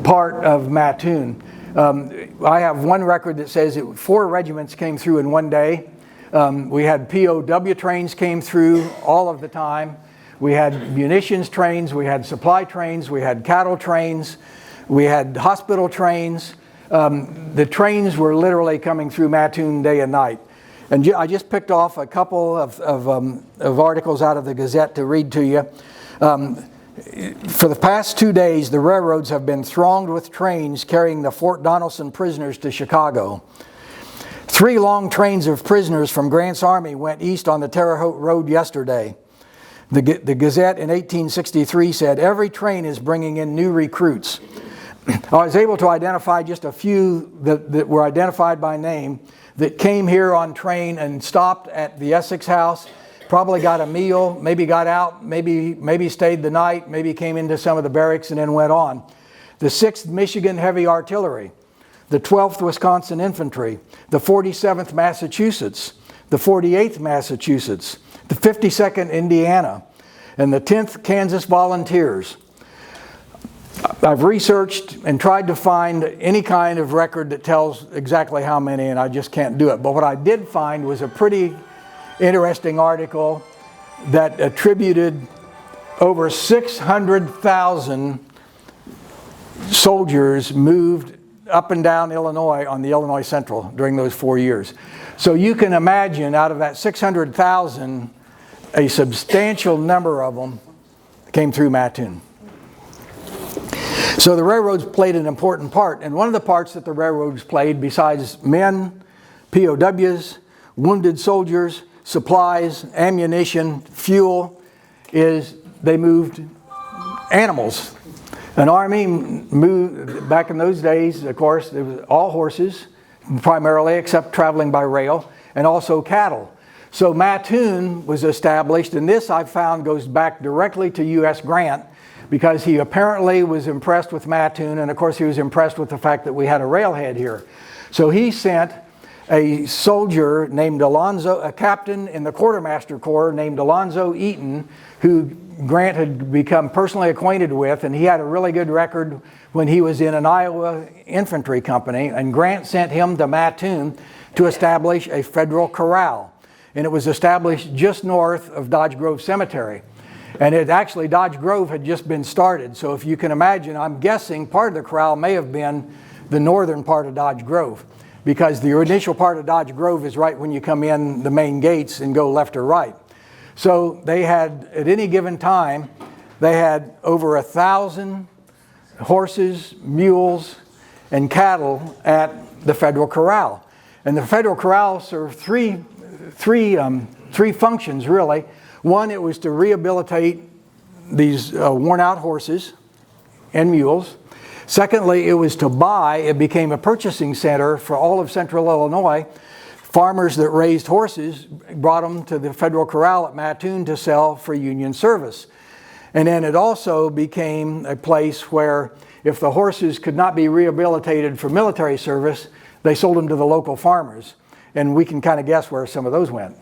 part of Mattoon. I have one record that says 4 regiments came through in one day. We had POW trains came through all of the time. We had munitions trains, we had supply trains, we had cattle trains, we had hospital trains. The trains were literally coming through Mattoon day and night. And I just picked off a couple of articles out of the Gazette to read to you. For the past 2 days, the railroads have been thronged with trains carrying the Fort Donelson prisoners to Chicago. 3 long trains of prisoners from Grant's army went east on the Terre Haute Road yesterday. The Gazette in 1863 said, "Every train is bringing in new recruits." I was able to identify just a few that were identified by name that came here on train and stopped at the Essex House, probably got a meal, maybe got out, maybe stayed the night, maybe came into some of the barracks and then went on. The 6th Michigan Heavy Artillery, the 12th Wisconsin Infantry, the 47th Massachusetts, the 48th Massachusetts, the 52nd Indiana, and the 10th Kansas Volunteers. I've researched and tried to find any kind of record that tells exactly how many, and I just can't do it. But what I did find was a pretty interesting article that attributed over 600,000 soldiers moved up and down Illinois on the Illinois Central during those 4 years. So you can imagine, out of that 600,000, a substantial number of them came through Mattoon. So the railroads played an important part, and one of the parts that the railroads played, besides men, POWs, wounded soldiers, supplies, ammunition, fuel, is they moved animals. An army moved, back in those days, of course, it was all horses, primarily, except traveling by rail, and also cattle. So Mattoon was established, and this I've found goes back directly to U.S. Grant, because he apparently was impressed with Mattoon, and of course he was impressed with the fact that we had a railhead here. So he sent a soldier named Alonzo, a captain in the Quartermaster Corps named Alonzo Eaton, who Grant had become personally acquainted with, and he had a really good record when he was in an Iowa infantry company, and Grant sent him to Mattoon to establish a federal corral. And it was established just north of Dodge Grove Cemetery. And actually, Dodge Grove had just been started. So if you can imagine, I'm guessing part of the corral may have been the northern part of Dodge Grove, because the initial part of Dodge Grove is right when you come in the main gates and go left or right. So they had, at any given time, they had over 1,000 horses, mules, and cattle at the federal corral. And the federal corral served three functions, really. One, it was to rehabilitate these worn-out horses and mules. Secondly, it was to buy. It became a purchasing center for all of central Illinois. Farmers that raised horses brought them to the federal corral at Mattoon to sell for Union service. And then it also became a place where if the horses could not be rehabilitated for military service, they sold them to the local farmers. And we can kind of guess where some of those went.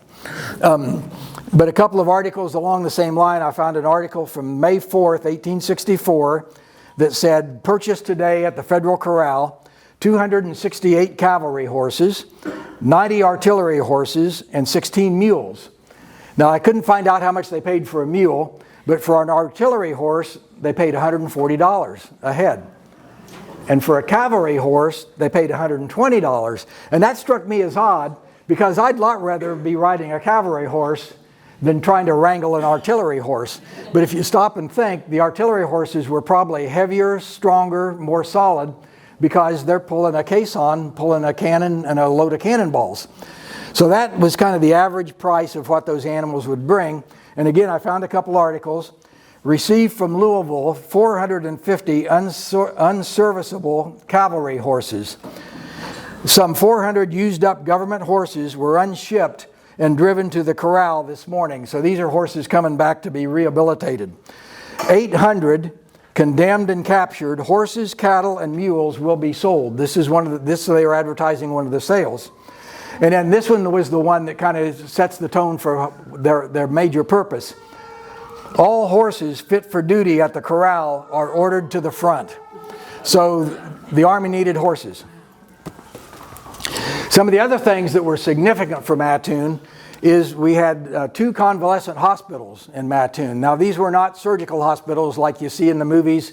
But a couple of articles along the same line, I found an article from May 4th, 1864 that said, purchased today at the Federal Corral, 268 cavalry horses, 90 artillery horses, and 16 mules. Now, I couldn't find out how much they paid for a mule, but for an artillery horse, they paid $140 a head. And for a cavalry horse, they paid $120. And that struck me as odd, because I'd a lot rather be riding a cavalry horse than trying to wrangle an artillery horse. But if you stop and think, the artillery horses were probably heavier, stronger, more solid, because they're pulling a caisson, pulling a cannon and a load of cannonballs. So that was kind of the average price of what those animals would bring. And again, I found a couple articles. Received from Louisville 450 unserviceable cavalry horses. Some 400 used up government horses were unshipped and driven to the corral this morning. So these are horses coming back to be rehabilitated. 800 condemned and captured horses, cattle, and mules will be sold. This is they were advertising one of the sales. And then this one was the one that kind of sets the tone for their major purpose. All horses fit for duty at the corral are ordered to the front. So the Army needed horses. Some of the other things that were significant for Mattoon is we had 2 convalescent hospitals in Mattoon. Now, these were not surgical hospitals like you see in the movies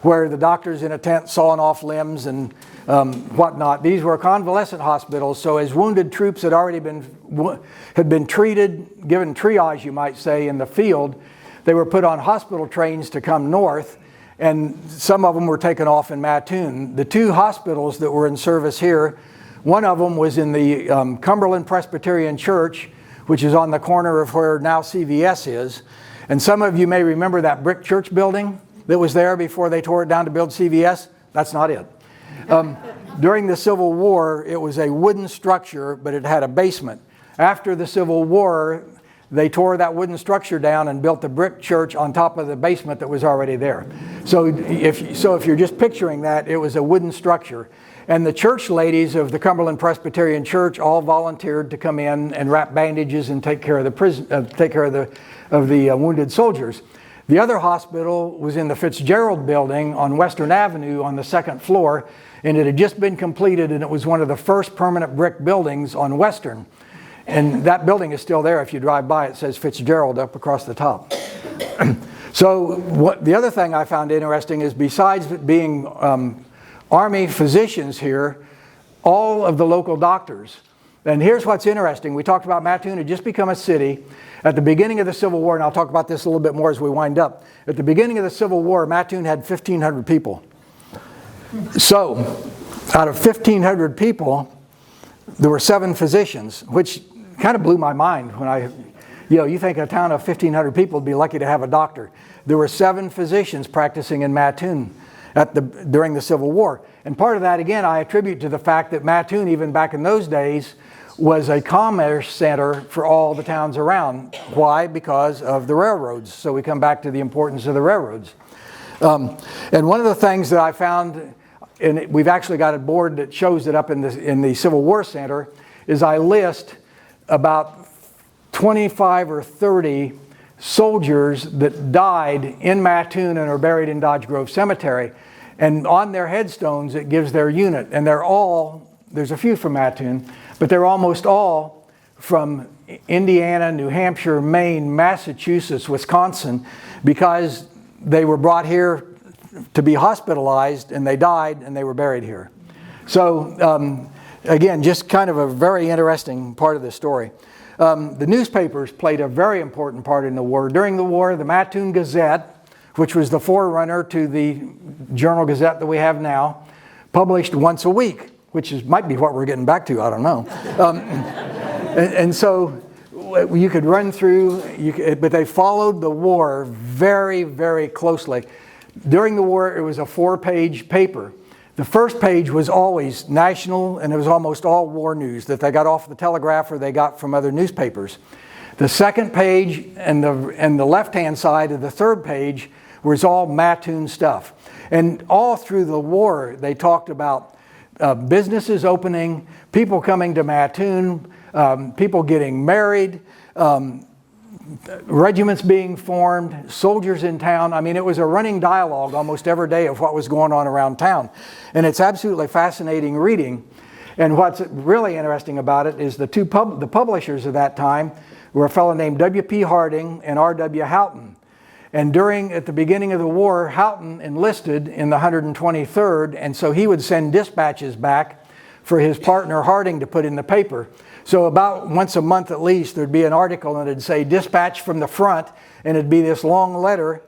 where the doctor's in a tent sawing off limbs and whatnot. These were convalescent hospitals, so as wounded troops had already been treated, given triage, you might say, in the field, they were put on hospital trains to come north, and some of them were taken off in Mattoon. The 2 hospitals that were in service here, one of them was in the Cumberland Presbyterian Church, which is on the corner of where now CVS is. And some of you may remember that brick church building that was there before they tore it down to build CVS. That's not it. During the Civil War, it was a wooden structure, but it had a basement. After the Civil War, they tore that wooden structure down and built the brick church on top of the basement that was already there. So if you're just picturing that, it was a wooden structure. And the church ladies of the Cumberland Presbyterian Church all volunteered to come in and wrap bandages and take care of the wounded soldiers. The other hospital was in the Fitzgerald building on Western Avenue on the 2nd floor, and it had just been completed, and it was one of the first permanent brick buildings on Western. And that building is still there. If you drive by, it says Fitzgerald up across the top. So the other thing I found interesting is besides being Army physicians here, all of the local doctors. And here's what's interesting. We talked about Mattoon had just become a city. At the beginning of the Civil War, and I'll talk about this a little bit more as we wind up. At the beginning of the Civil War, Mattoon had 1,500 people. So, out of 1,500 people, there were 7 physicians, which kind of blew my mind when you think a town of 1,500 people would be lucky to have a doctor. There were 7 physicians practicing in Mattoon during the Civil War. And part of that, again, I attribute to the fact that Mattoon, even back in those days, was a commerce center for all the towns around. Why? Because of the railroads. So we come back to the importance of the railroads. And one of the things that I found, and we've actually got a board that shows it up in the Civil War Center, is I list about 25 or 30 soldiers that died in Mattoon and are buried in Dodge Grove Cemetery. And on their headstones, it gives their unit. And there's a few from Mattoon, but they're almost all from Indiana, New Hampshire, Maine, Massachusetts, Wisconsin, because they were brought here to be hospitalized and they died and they were buried here. So again, just kind of a very interesting part of the story. The newspapers played a very important part in the war. During the war, the Mattoon Gazette, which was the forerunner to the Journal Gazette that we have now, published once a week, which might be what we're getting back to, I don't know. And so you could run through, but they followed the war very, very closely. During the war, it was a 4-page paper. The first page was always national, and it was almost all war news that they got off the Telegraph or they got from other newspapers. The second page and the left-hand side of the third page was all Mattoon stuff. And all through the war, they talked about businesses opening, people coming to Mattoon, people getting married, regiments being formed, soldiers in town. I mean, it was a running dialogue almost every day of what was going on around town. And it's absolutely fascinating reading. And what's really interesting about it is the publishers of that time were a fellow named W.P. Harding and R.W. Houghton. And at the beginning of the war, Houghton enlisted in the 123rd, and so he would send dispatches back for his partner Harding to put in the paper. So about once a month at least, there'd be an article and it'd say dispatch from the front, and it'd be this long letter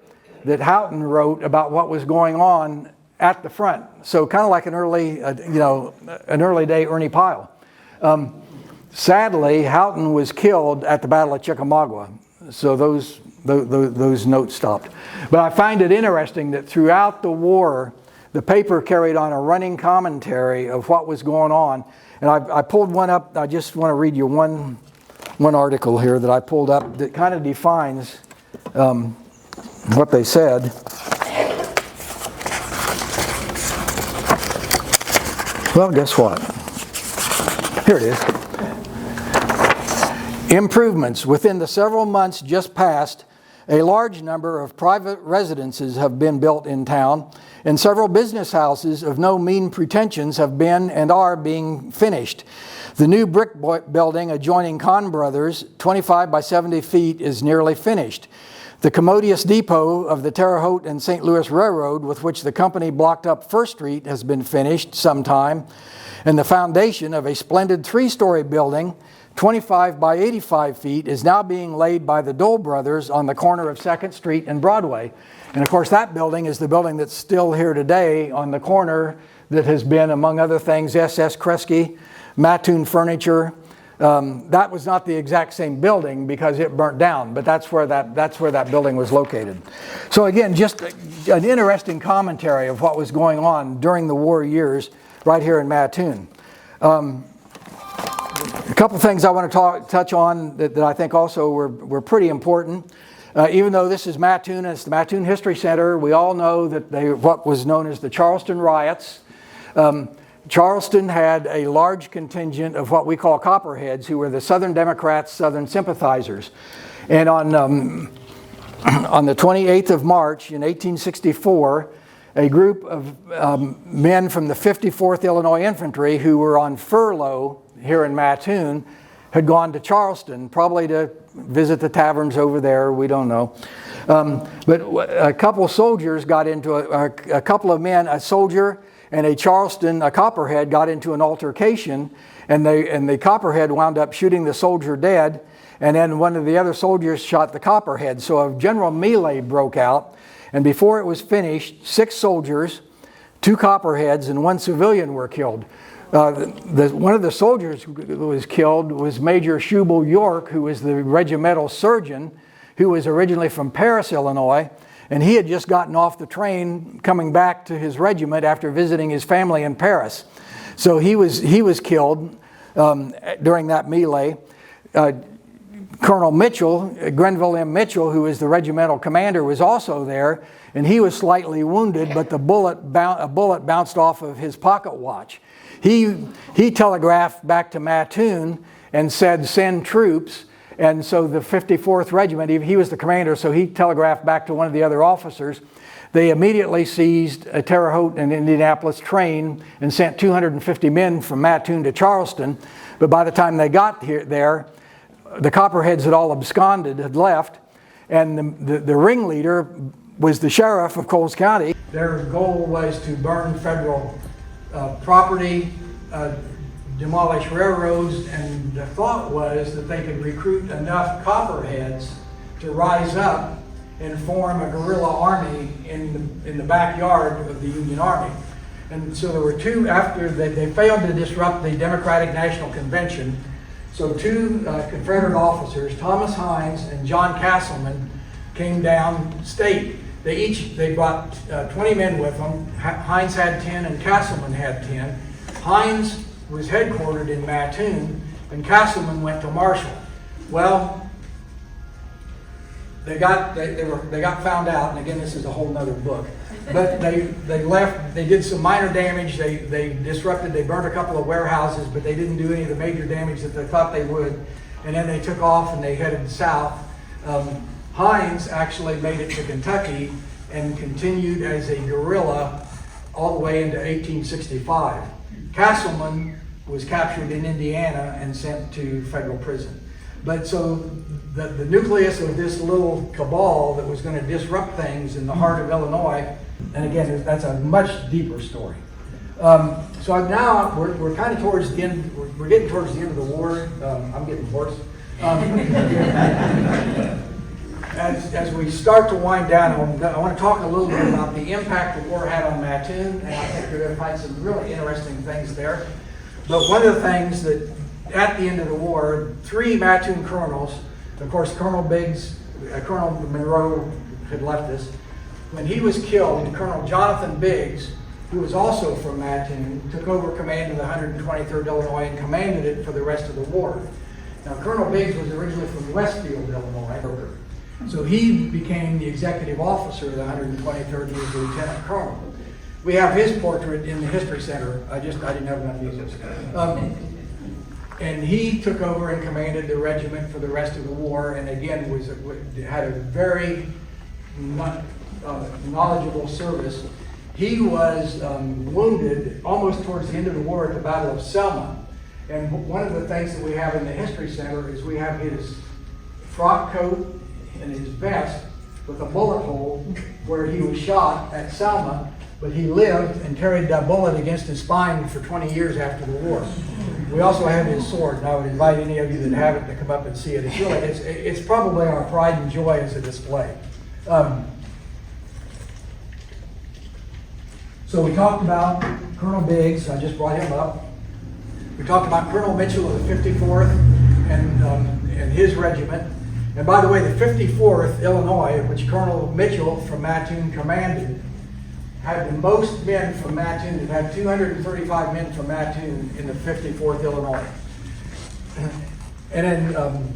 that Houghton wrote about what was going on at the front. So kind of like an early day Ernie Pyle. Sadly, Houghton was killed at the Battle of Chickamauga. So those notes stopped. But I find it interesting that throughout the war, the paper carried on a running commentary of what was going on. And I pulled one up. I just want to read you one article here that I pulled up that kind of defines what they said. Well, guess what? Here it is. Improvements. Within the several months just passed, a large number of private residences have been built in town, and several business houses of no mean pretensions have been and are being finished. The new brick building adjoining Kahn Brothers, 25 by 70 feet, is nearly finished. The commodious depot of the Terre Haute and St. Louis Railroad, with which the company blocked up First Street, has been finished sometime, and the foundation of a splendid 3-story building, 25 by 85 feet, is now being laid by the Dole brothers on the corner of 2nd Street and Broadway. And of course, that building is the building that's still here today on the corner that has been, among other things, S.S. Kresge, Mattoon Furniture. That was not the exact same building because it burnt down, but that's where that building was located. So again, just an interesting commentary of what was going on during the war years right here in Mattoon. A couple things I want to touch on that I think also were pretty important. Even though this is Mattoon and it's the Mattoon History Center, we all know that what was known as the Charleston riots. Charleston had a large contingent of what we call Copperheads, who were the Southern Democrats, Southern sympathizers. And on the 28th of March in 1864, a group of men from the 54th Illinois Infantry who were on furlough here in Mattoon had gone to Charleston, probably to visit the taverns over there, we don't know. But a couple of soldiers got into a couple of men, a soldier and a Charleston, a Copperhead, got into an altercation, and the Copperhead wound up shooting the soldier dead, and then one of the other soldiers shot the Copperhead. So a general melee broke out, and before it was finished, 6 soldiers, 2 Copperheads, and 1 civilian were killed. One of the soldiers who was killed was Major Shubal York, who was the regimental surgeon, who was originally from Paris, Illinois, and he had just gotten off the train coming back to his regiment after visiting his family in Paris. So he was killed during that melee. Colonel Mitchell, Grenville M. Mitchell, who was the regimental commander, was also there, and he was slightly wounded, but a bullet bounced off of his pocket watch. He telegraphed back to Mattoon and said, "Send troops." And so the 54th Regiment, he was the commander, so he telegraphed back to one of the other officers. They immediately seized a Terre Haute and Indianapolis train and sent 250 men from Mattoon to Charleston. But by the time they got there, the Copperheads had all absconded, had left, and the ringleader was the sheriff of Coles County. Their goal was to burn federal property, demolish railroads, and the thought was that they could recruit enough Copperheads to rise up and form a guerrilla army in the backyard of the Union Army. And so there were 2, after they failed to disrupt the Democratic National Convention, so 2 Confederate officers, Thomas Hines and John Castleman, came down state. They brought 20 men with them. Hines had 10 and Castleman had 10. Hines was headquartered in Mattoon, and Castleman went to Marshall. Well, they got found out, and again, this is a whole nother book. But they left. They did some minor damage. They disrupted. They burned a couple of warehouses, but they didn't do any of the major damage that they thought they would. And then they took off and they headed south. Hines actually made it to Kentucky and continued as a guerrilla all the way into 1865. Castleman was captured in Indiana and sent to federal prison. But so the nucleus of this little cabal that was going to disrupt things in the heart of Illinois, and again, that's a much deeper story. So now we're kind of towards the end. We're getting towards the end of the war. I'm getting hoarse. As we start to wind down, I want to talk a little bit about the impact the war had on Mattoon, and I think you're going to find some really interesting things there. But one of the things that, at the end of the war, 3 Mattoon colonels, of course, Colonel Biggs, Colonel Monroe had left us. When he was killed, Colonel Jonathan Biggs, who was also from Mattoon, took over command of the 123rd Illinois and commanded it for the rest of the war. Now, Colonel Biggs was originally from Westfield, Illinois. So he became the executive officer of the 123rd. He was a lieutenant colonel. We have his portrait in the History Center. I didn't have enough music. And he took over and commanded the regiment for the rest of the war, and again had a very knowledgeable service. He was wounded almost towards the end of the war at the Battle of Selma. And one of the things that we have in the History Center is we have his frock coat and his vest with a bullet hole where he was shot at Selma, but he lived and carried that bullet against his spine for 20 years after the war. We also have his sword, and I would invite any of you that have it to come up and see it. It's probably our pride and joy as a display. So we talked about Colonel Biggs. I just brought him up. We talked about Colonel Mitchell of the 54th and his regiment. And by the way, the 54th Illinois, which Colonel Mitchell from Mattoon commanded, had the most men from Mattoon. It had 235 men from Mattoon in the 54th Illinois. And then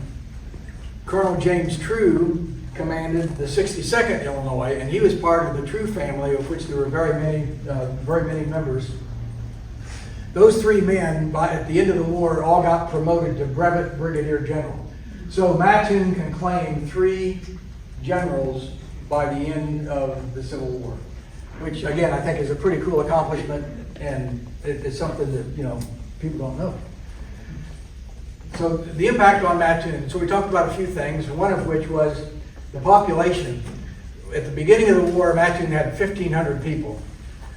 Colonel James True commanded the 62nd Illinois, and he was part of the True family, of which there were very many members. Those 3 men, at the end of the war, all got promoted to brevet brigadier general. So Mattoon can claim 3 generals by the end of the Civil War, which again I think is a pretty cool accomplishment, and it's something that people don't know. So the impact on Mattoon. So we talked about a few things, one of which was the population. at the beginning of the war, Mattoon had 1,500 people.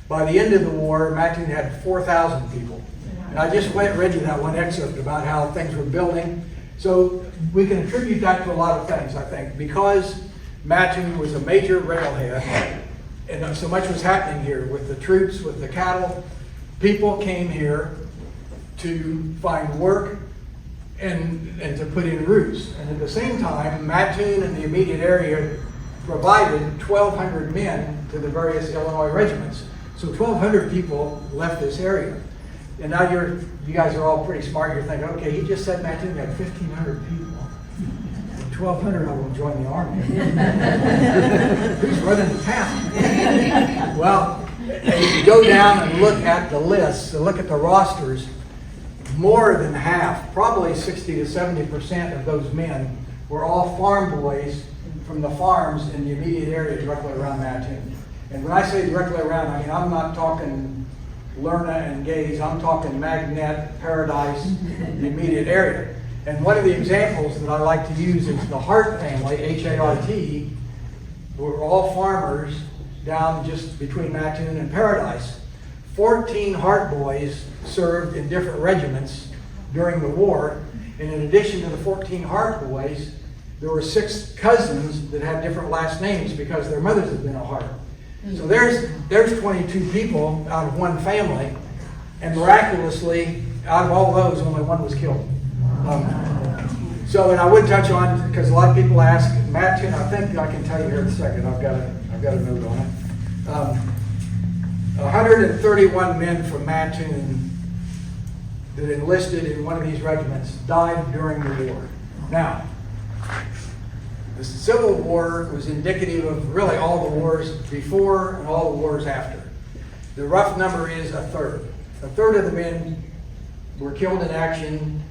By the end of the war, Mattoon had 4,000 people. And I just read you that one excerpt about how things were building. So we can attribute that to a lot of things, I think. Because Mattoon was a major railhead, and so much was happening here with the troops, with the cattle. People came here to find work and to put in roots. And at the same time, Mattoon and the immediate area provided 1,200 men to the various Illinois regiments. So 1,200 people left this area. And now you guys are all pretty smart. You're thinking, okay, he just said Mattoon had 1,500 people. 1,200 of them joined the army. Who's running the town? Well, if you go down and look at the lists, and look at the rosters, more than half, probably 60 to 70% of those men were all farm boys from the farms in the immediate area directly around Mattoon. And when I say directly around, I mean, I'm not talking Lerna and Gaze, I'm talking Magnet, Paradise, the immediate area. And one of the examples that I like to use is the Hart family, H-A-R-T, were all farmers down just between Mattoon and Paradise. 14 Hart boys served in different regiments during the war, and in addition to the 14 Hart boys, there were 6 cousins that had different last names because their mothers had been a Hart. So there's 22 people out of one family, and miraculously, out of all those, only one was killed. And I would touch on, because a lot of people ask, Mattoon, I think I can tell you here in a second, I've got a note on it. 131 men from Mattoon that enlisted in one of these regiments died during the war. Now, the Civil War was indicative of really all the wars before and all the wars after. The rough number is a third. A third of the men were killed in action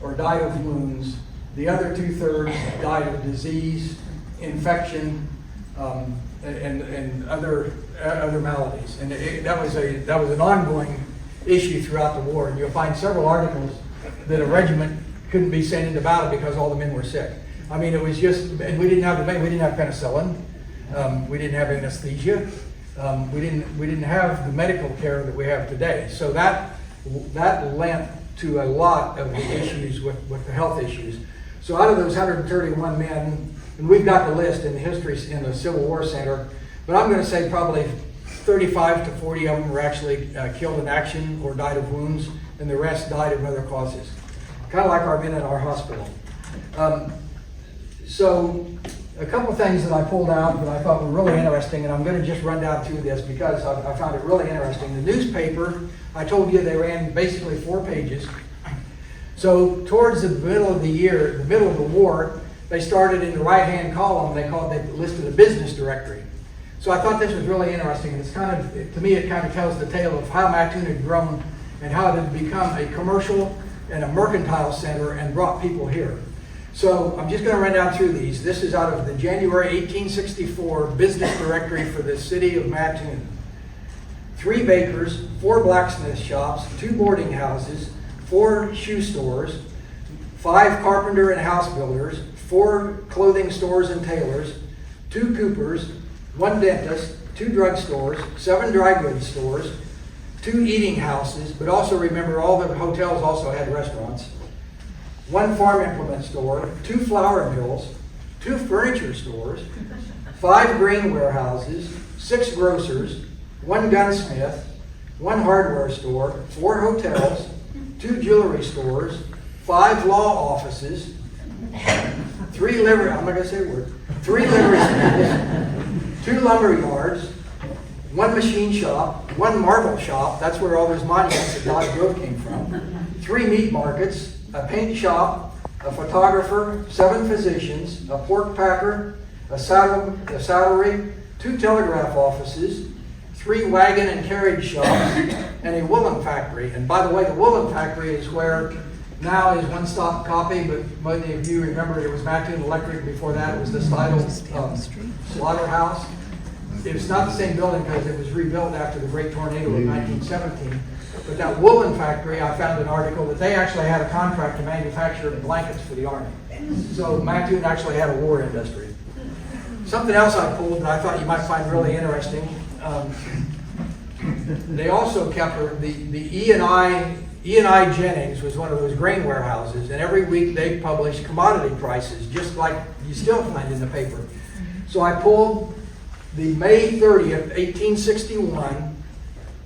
or died of wounds. The other 2/3 died of disease, infection, and other maladies. And that was an ongoing issue throughout the war. And you'll find several articles that a regiment couldn't be sent into battle because all the men were sick. I mean, it was just, and we didn't have penicillin, we didn't have anesthesia, we didn't have the medical care that we have today. So that lent to a lot of the issues with the health issues. So out of those 131 men, and we've got the list in the history in the Civil War Center, but I'm going to say probably 35 to 40 of them were actually killed in action or died of wounds, and the rest died of other causes. Kind of like our men in our hospital. So a couple things that I pulled out that I thought were really interesting, and I'm going to just run down through this because I found it really interesting. The newspaper, I told you they ran basically 4 pages. So towards the middle of the year, the middle of the war, they started in the right-hand column, they listed a business directory. So I thought this was really interesting, and it's to me it kind of tells the tale of how Mattoon had grown and how it had become a commercial and a mercantile center and brought people here. So I'm just going to run down through these. This is out of the January 1864 business directory for the city of Mattoon. 3 bakers, 4 blacksmith shops, 2 boarding houses, 4 shoe stores, 5 carpenter and house builders, 4 clothing stores and tailors, 2 coopers, 1 dentist, 2 drug stores, 7 dry goods stores, 2 eating houses, but also remember all the hotels also had restaurants, 1 farm implement store, 2 flour mills, 2 furniture stores, 5 grain warehouses, 6 grocers, 1 gunsmith, 1 hardware store, 4 hotels, 2 jewelry stores, 5 law offices, 3 livery, I'm not going to say a word, 3 livery stores, 2 lumber yards, 1 machine shop, 1 marble shop, that's where all those monuments that Dodge Grove came from, 3 meat markets, a paint shop, a photographer, 7 physicians, a pork packer, a saddlery, 2 telegraph offices, 3 wagon and carriage shops, and a woolen factory. And by the way, the woolen factory is where now is One Stop Copy, but many of you remember it was Mattoon Electric. Before that, it was the Slidell Slaughterhouse. It's not the same building because it was rebuilt after the Great Tornado of 1917. But that woolen factory, I found an article that they actually had a contract to manufacture blankets for the Army. So Mattoon actually had a war industry. Something else I pulled that I thought you might find really interesting. They also kept the E&I Jennings was one of those grain warehouses, and every week they published commodity prices, just like you still find in the paper. So I pulled the May 30th, 1861,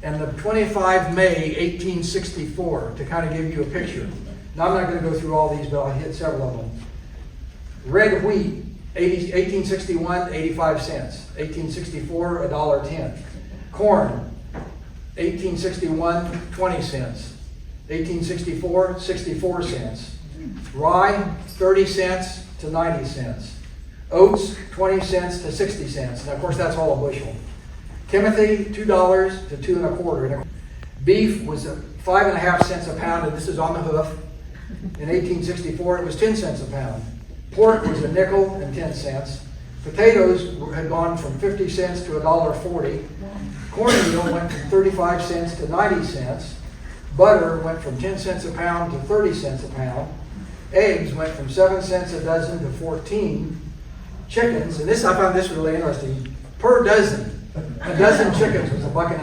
and the 25 May, 1864, to kind of give you a picture. Now I'm not going to go through all these, but I'll hit several of them. Red wheat, 1861, 85 cents. 1864, $1.10. Corn, 1861, 20 cents. 1864, 64 cents. Rye, 30 cents to 90 cents. Oats, 20 cents to 60 cents. And of course, that's all a bushel. Timothy, $2 to $2.25. Beef was 5.5 cents a pound, and this is on the hoof. In 1864, it was 10 cents a pound. Pork was a nickel and 10 cents. Potatoes had gone from 50 cents to $1.40. Cornmeal went from 35 cents to 90 cents. Butter went from 10 cents a pound to 30 cents a pound. Eggs went from 7 cents a dozen to 14. Chickens, and this I found this really interesting, per dozen. A dozen chickens was $1.50.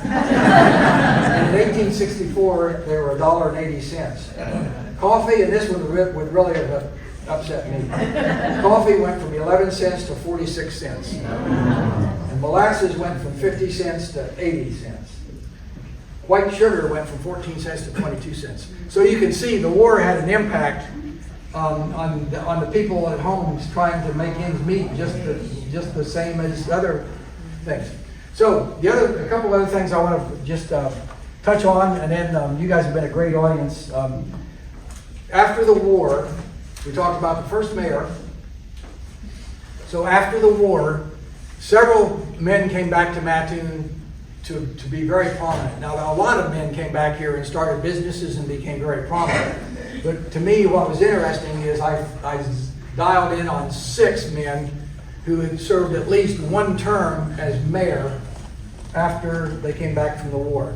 And in 1864, they were $1.80. Coffee, and this one would really have upset me. Coffee went from 11 cents to 46 cents. And molasses went from 50 cents to 80 cents. White sugar went from 14 cents to 22 cents. So you can see the war had an impact on the people at home trying to make ends meet, just the same as other things. So a couple other things I want to just touch on, and then you guys have been a great audience. After the war, we talked about the first mayor. So after the war, several men came back to Mattoon to be very prominent. Now, a lot of men came back here and started businesses and became very prominent. But to me, what was interesting is I dialed in on 6 men who had served at least one term as mayor after they came back from the war.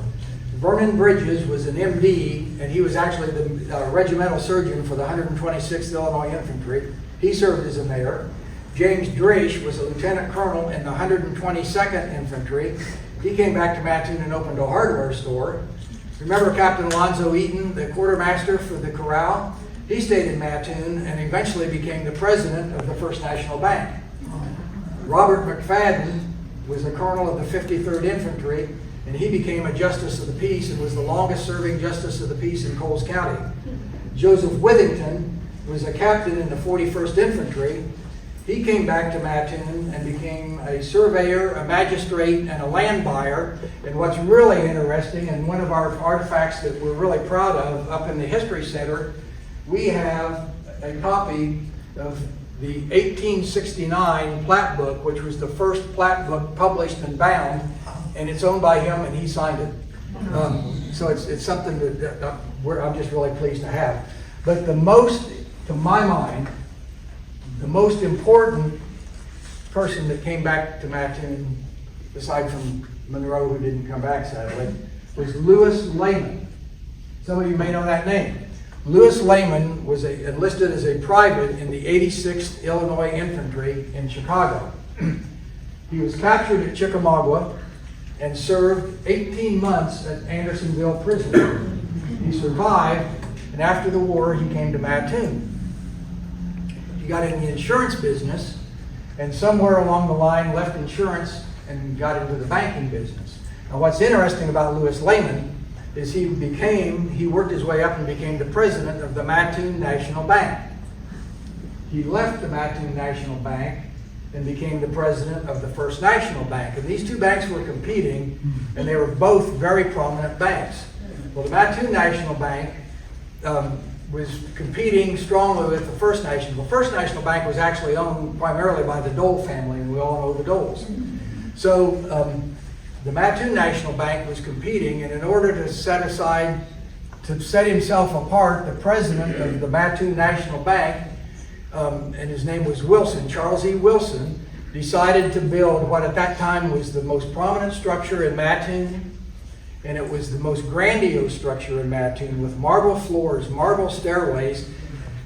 Vernon Bridges was an MD, and he was actually the regimental surgeon for the 126th Illinois Infantry. He served as a mayor. James Draish was a lieutenant colonel in the 122nd Infantry. He came back to Mattoon and opened a hardware store. Remember Captain Alonzo Eaton, the quartermaster for the Corral? He stayed in Mattoon and eventually became the president of the First National Bank. Robert McFadden was a colonel of the 53rd Infantry, and he became a justice of the peace and was the longest serving justice of the peace in Coles County. Joseph Withington was a captain in the 41st Infantry. He came back to Mattoon and became a surveyor, a magistrate, and a land buyer. And what's really interesting, and one of our artifacts that we're really proud of up in the History Center, we have a copy of the 1869 plat book, which was the first plat book published and bound, and it's owned by him, and he signed it. So it's something that I'm just really pleased to have. But to my mind, the most important person that came back to Mattoon, aside from Monroe, who didn't come back sadly, was Lewis Lehman. Some of you may know that name. Lewis Lehman was enlisted as a private in the 86th Illinois Infantry in Chicago. He was captured at Chickamauga and served 18 months at Andersonville Prison. He survived, and after the war, he came to Mattoon. He got in the insurance business, and somewhere along the line left insurance and got into the banking business. Now, what's interesting about Lewis Lehman is he worked his way up and became the president of the Mattoon National Bank. He left the Mattoon National Bank and became the president of the First National Bank. And these two banks were competing, and they were both very prominent banks. Well, the Mattoon National Bank was competing strongly with the First National. The First National Bank was actually owned primarily by the Dole family, and we all know the Doles. So the Mattoon National Bank was competing, and in order to set himself apart, the president of the Mattoon National Bank, and his name was Wilson, Charles E. Wilson, decided to build what at that time was the most prominent structure in Mattoon, and it was the most grandiose structure in Mattoon with marble floors, marble stairways.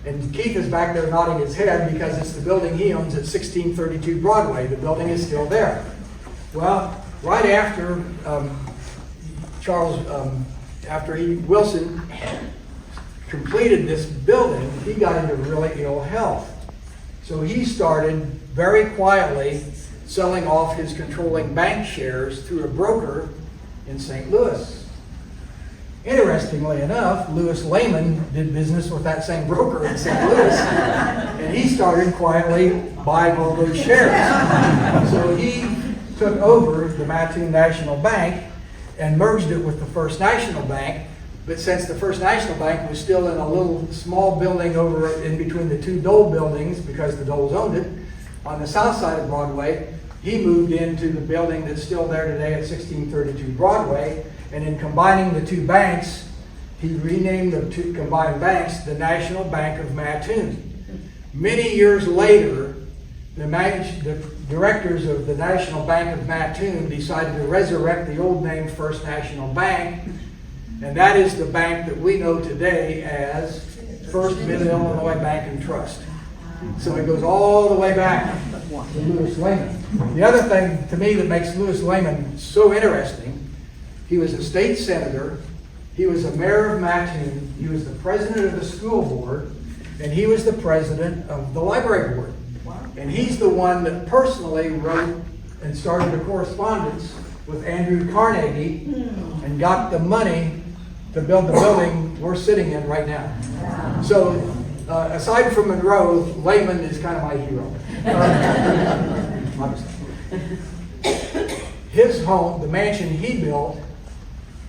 And Keith is back there nodding his head because it's the building he owns at 1632 Broadway. The building is still there. Well, right after Wilson completed this building, he got into really ill health. So he started very quietly selling off his controlling bank shares through a broker in St. Louis. Interestingly enough, Louis Lehman did business with that same broker in St. Louis, and he started quietly buying all those shares. So he took over the Mattoon National Bank and merged it with the First National Bank. But since the First National Bank was still in a little small building over in between the two Dole buildings, because the Doles owned it, on the south side of Broadway, he moved into the building that's still there today at 1632 Broadway. And in combining the two banks, he renamed the two combined banks the National Bank of Mattoon. Many years later, the directors of the National Bank of Mattoon decided to resurrect the old name First National Bank, and that is the bank that we know today as First Mid-Illinois Bank and Trust. So it goes all the way back to Louis Lehman. The other thing to me that makes Louis Lehman so interesting, he was a state senator, he was a mayor of Mattoon, he was the president of the school board, and he was the president of the library board. And he's the one that personally wrote and started a correspondence with Andrew Carnegie and got the money to build the building we're sitting in right now. So aside from Monroe, Lehman is kind of my hero. His home, the mansion he built,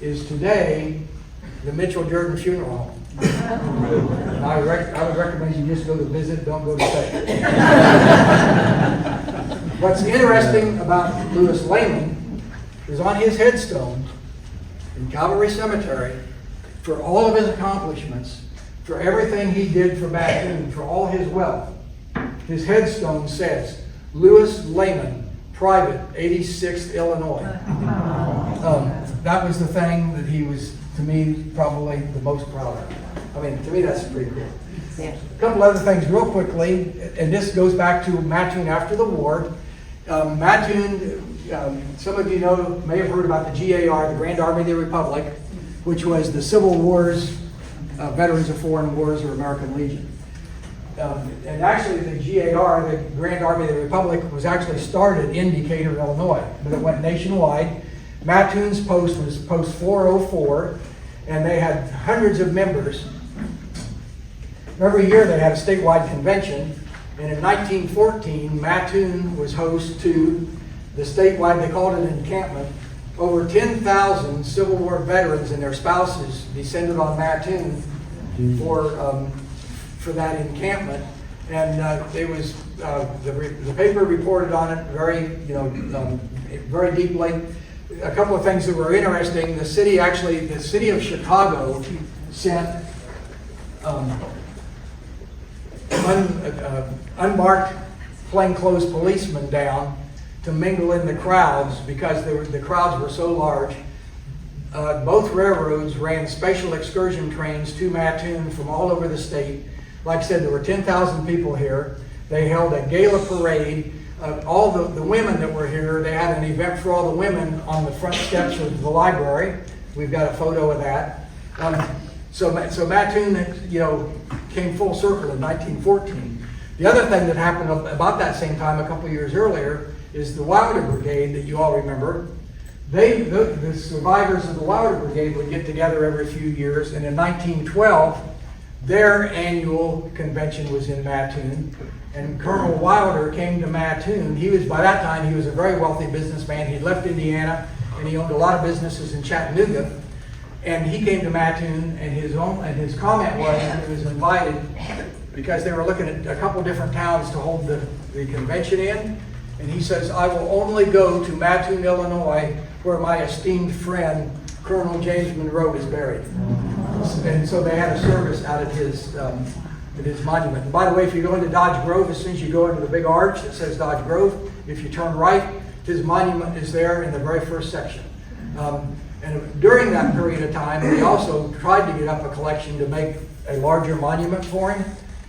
is today the Mitchell Jordan Funeral Home. And I would recommend you just go to visit, don't go to stay. What's interesting about Louis Lehman is on his headstone in Calvary Cemetery, for all of his accomplishments, for everything he did for Mattoon, for all his wealth, his headstone says, Louis Lehman, Private, 86th Illinois. That was the thing that he was, to me, probably the most proud of. I mean, to me, that's pretty cool. Yeah. A couple other things real quickly, and this goes back to Mattoon after the war. Mattoon, some of you may have heard about the GAR, the Grand Army of the Republic, which was the Civil Wars, Veterans of Foreign Wars, or American Legion. And actually the GAR, the Grand Army of the Republic, was actually started in Decatur, Illinois, but it went nationwide. Mattoon's post was post 404, and they had hundreds of members. Every year they had a statewide convention, and in 1914, Mattoon was host to the statewide, they called it an encampment. Over 10,000 Civil War veterans and their spouses descended on Mattoon for that encampment, and it was the paper reported on it very deeply. A couple of things that were interesting: the city of Chicago sent unmarked plainclothes policemen down to mingle in the crowds because the crowds were so large. Both railroads ran special excursion trains to Mattoon from all over the state. Like I said, there were 10,000 people here. They held a gala parade. All the women that were here, they had an event for all the women on the front steps of the library. We've got a photo of that. So Mattoon, came full circle in 1914. The other thing that happened about that same time, a couple years earlier, is the Wilder Brigade that you all remember. The survivors of the Wilder Brigade would get together every few years, and in 1912, their annual convention was in Mattoon, and Colonel Wilder came to Mattoon. By that time, he was a very wealthy businessman. He left Indiana, and he owned a lot of businesses in Chattanooga. And he came to Mattoon, and his comment was he was invited because they were looking at a couple different towns to hold the convention in. And he says, I will only go to Mattoon, Illinois, where my esteemed friend, Colonel James Monroe, is buried. And so they had a service out at his monument. And by the way, if you go into Dodge Grove, as soon as you go into the big arch that says Dodge Grove, if you turn right, his monument is there in the very first section. And during that period of time, we also tried to get up a collection to make a larger monument for him.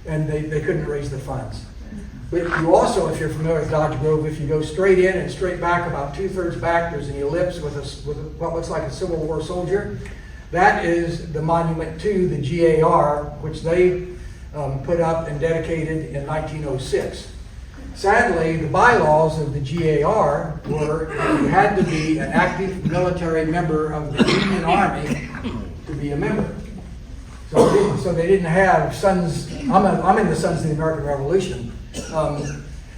and they couldn't raise the funds. But you also, if you're familiar with Dodge Grove, if you go straight in and straight back, about 2/3 back, there's an ellipse with what looks like a Civil War soldier. That is the monument to the GAR, which they put up and dedicated in 1906. Sadly, the bylaws of the GAR were that you had to be an active military member of the Union Army to be a member. So they didn't have Sons. I'm in the Sons of the American Revolution.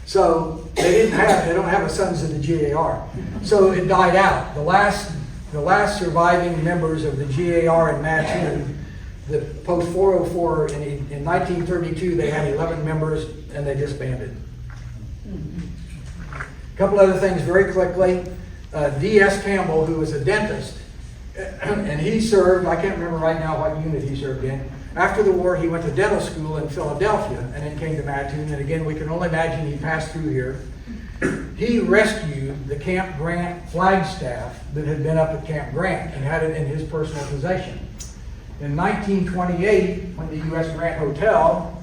So they don't have a Sons of the GAR. So it died out. The last surviving members of the GAR in Mattoon, the post 404 in 1932, they had 11 members and they disbanded. A couple other things very quickly. D.S. Campbell, who was a dentist, and he served, I can't remember right now what unit he served in. After the war, he went to dental school in Philadelphia and then came to Mattoon. And again, we can only imagine he passed through here. He rescued the Camp Grant flagstaff that had been up at Camp Grant and had it in his personal possession. In 1928, when the U.S. Grant Hotel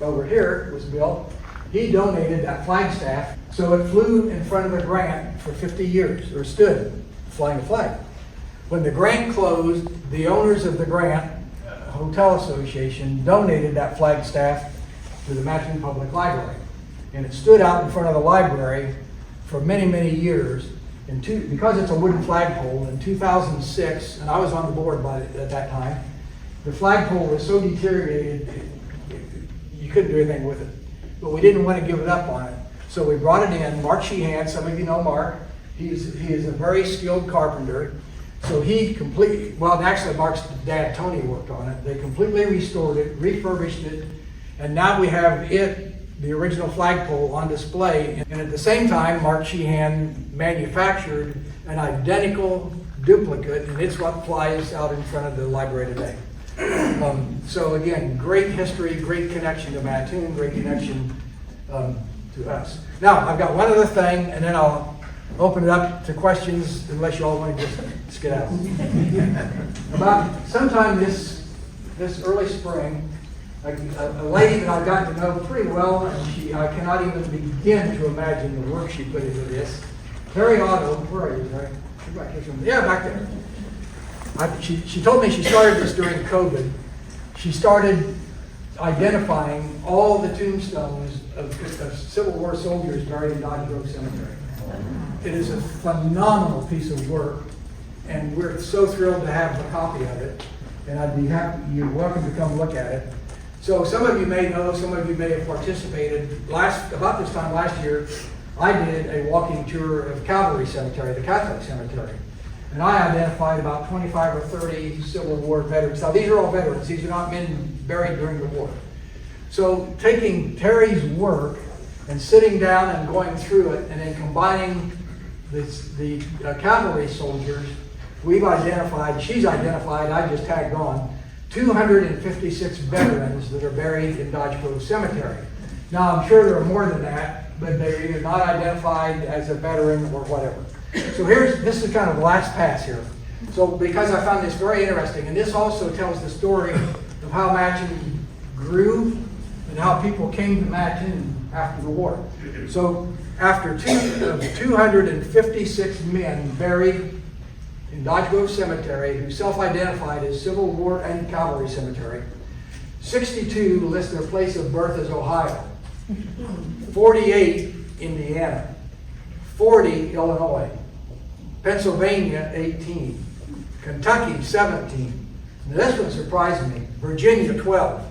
over here was built, he donated that flagstaff. So it flew in front of the Grant for 50 years, or stood flying a flag. When the Grant closed, the owners of the Grant Hotel Association donated that flagstaff to the Mattoon Public Library. And it stood out in front of the library for many, many years. Because it's a wooden flagpole, in 2006, and I was on the board at that time, the flagpole was so deteriorated, you couldn't do anything with it. But we didn't want to give it up on it. So we brought it in. Mark Sheehan, some of you know Mark, he is a very skilled carpenter. So actually Mark's dad, Tony, worked on it. They completely restored it, refurbished it, and now we have the original flagpole, on display. And at the same time, Mark Sheehan manufactured an identical duplicate, and it's what flies out in front of the library today. So again, great history, great connection to Mattoon, great connection to us. Now, I've got one other thing, and then I'll open it up to questions, unless you all want to just skedaddle. About sometime this early spring, a lady that I've gotten to know pretty well, and I cannot even begin to imagine the work she put into this. Terry Otto, where are you, Terry? Yeah, back there. She told me she started this during COVID. She started identifying all the tombstones of Civil War soldiers buried in Dodge Grove Cemetery. It is a phenomenal piece of work, and we're so thrilled to have a copy of it. And I'd be happy, you're welcome to come look at it. So some of you may know, some of you may have participated. About this time last year, I did a walking tour of Calvary Cemetery, the Catholic cemetery. And I identified about 25 or 30 Civil War veterans. Now these are all veterans, these are not men buried during the war. So taking Terry's work and sitting down and going through it and then combining the cavalry soldiers, she's identified, I just tagged on, 256 veterans that are buried in Dodge Grove Cemetery. Now, I'm sure there are more than that, but they're either not identified as a veteran or whatever. So this is kind of the last pass here. So because I found this very interesting, and this also tells the story of how Mattoon grew and how people came to Mattoon after the war. So after 256 men buried in Dodge Grove Cemetery, who self-identified as Civil War and Cavalry Cemetery, 62 list their place of birth as Ohio, 48 Indiana, 40 Illinois, Pennsylvania 18, Kentucky 17. Now this one surprised me. Virginia 12.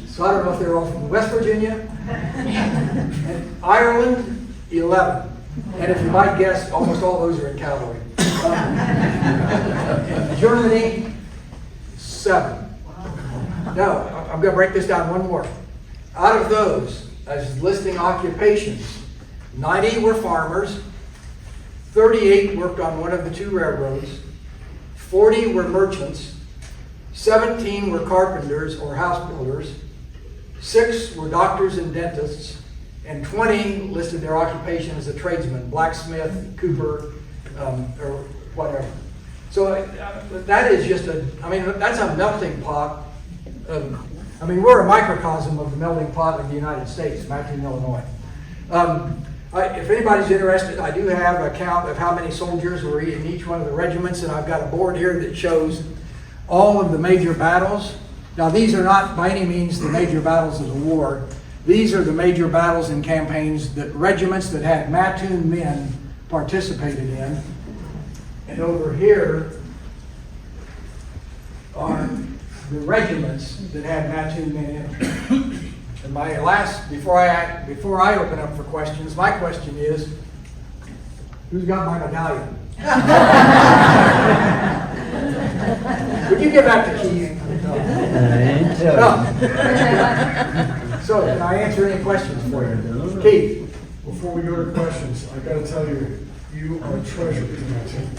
So I don't know if they're all from West Virginia. And Ireland 11. And if you might guess, almost all those are in cavalry. Germany 7. Now, I'm going to break this down one more. Out of those, as listing occupations, 90 were farmers, 38 worked on one of the two railroads, 40 were merchants, 17 were carpenters or house builders, 6 were doctors and dentists, and 20 listed their occupation as a tradesman, blacksmith, cooper, or whatever. So that is just that's a melting pot of I mean, we're a microcosm of the melting pot of the United States, Mattoon, Illinois. If anybody's interested, I do have a count of how many soldiers were in each one of the regiments, and I've got a board here that shows all of the major battles. Now, these are not by any means the major battles of the war. These are the major battles and campaigns that regiments that had Mattoon men participated in. And over here are the regiments that had Mattoon men in them. And my last, before I open up for questions, my question is, who's got my medallion? Would you give that to Keith? No. So, can I answer any questions for you? Keith? Before we go to questions, I gotta tell you, you are a treasure to my team.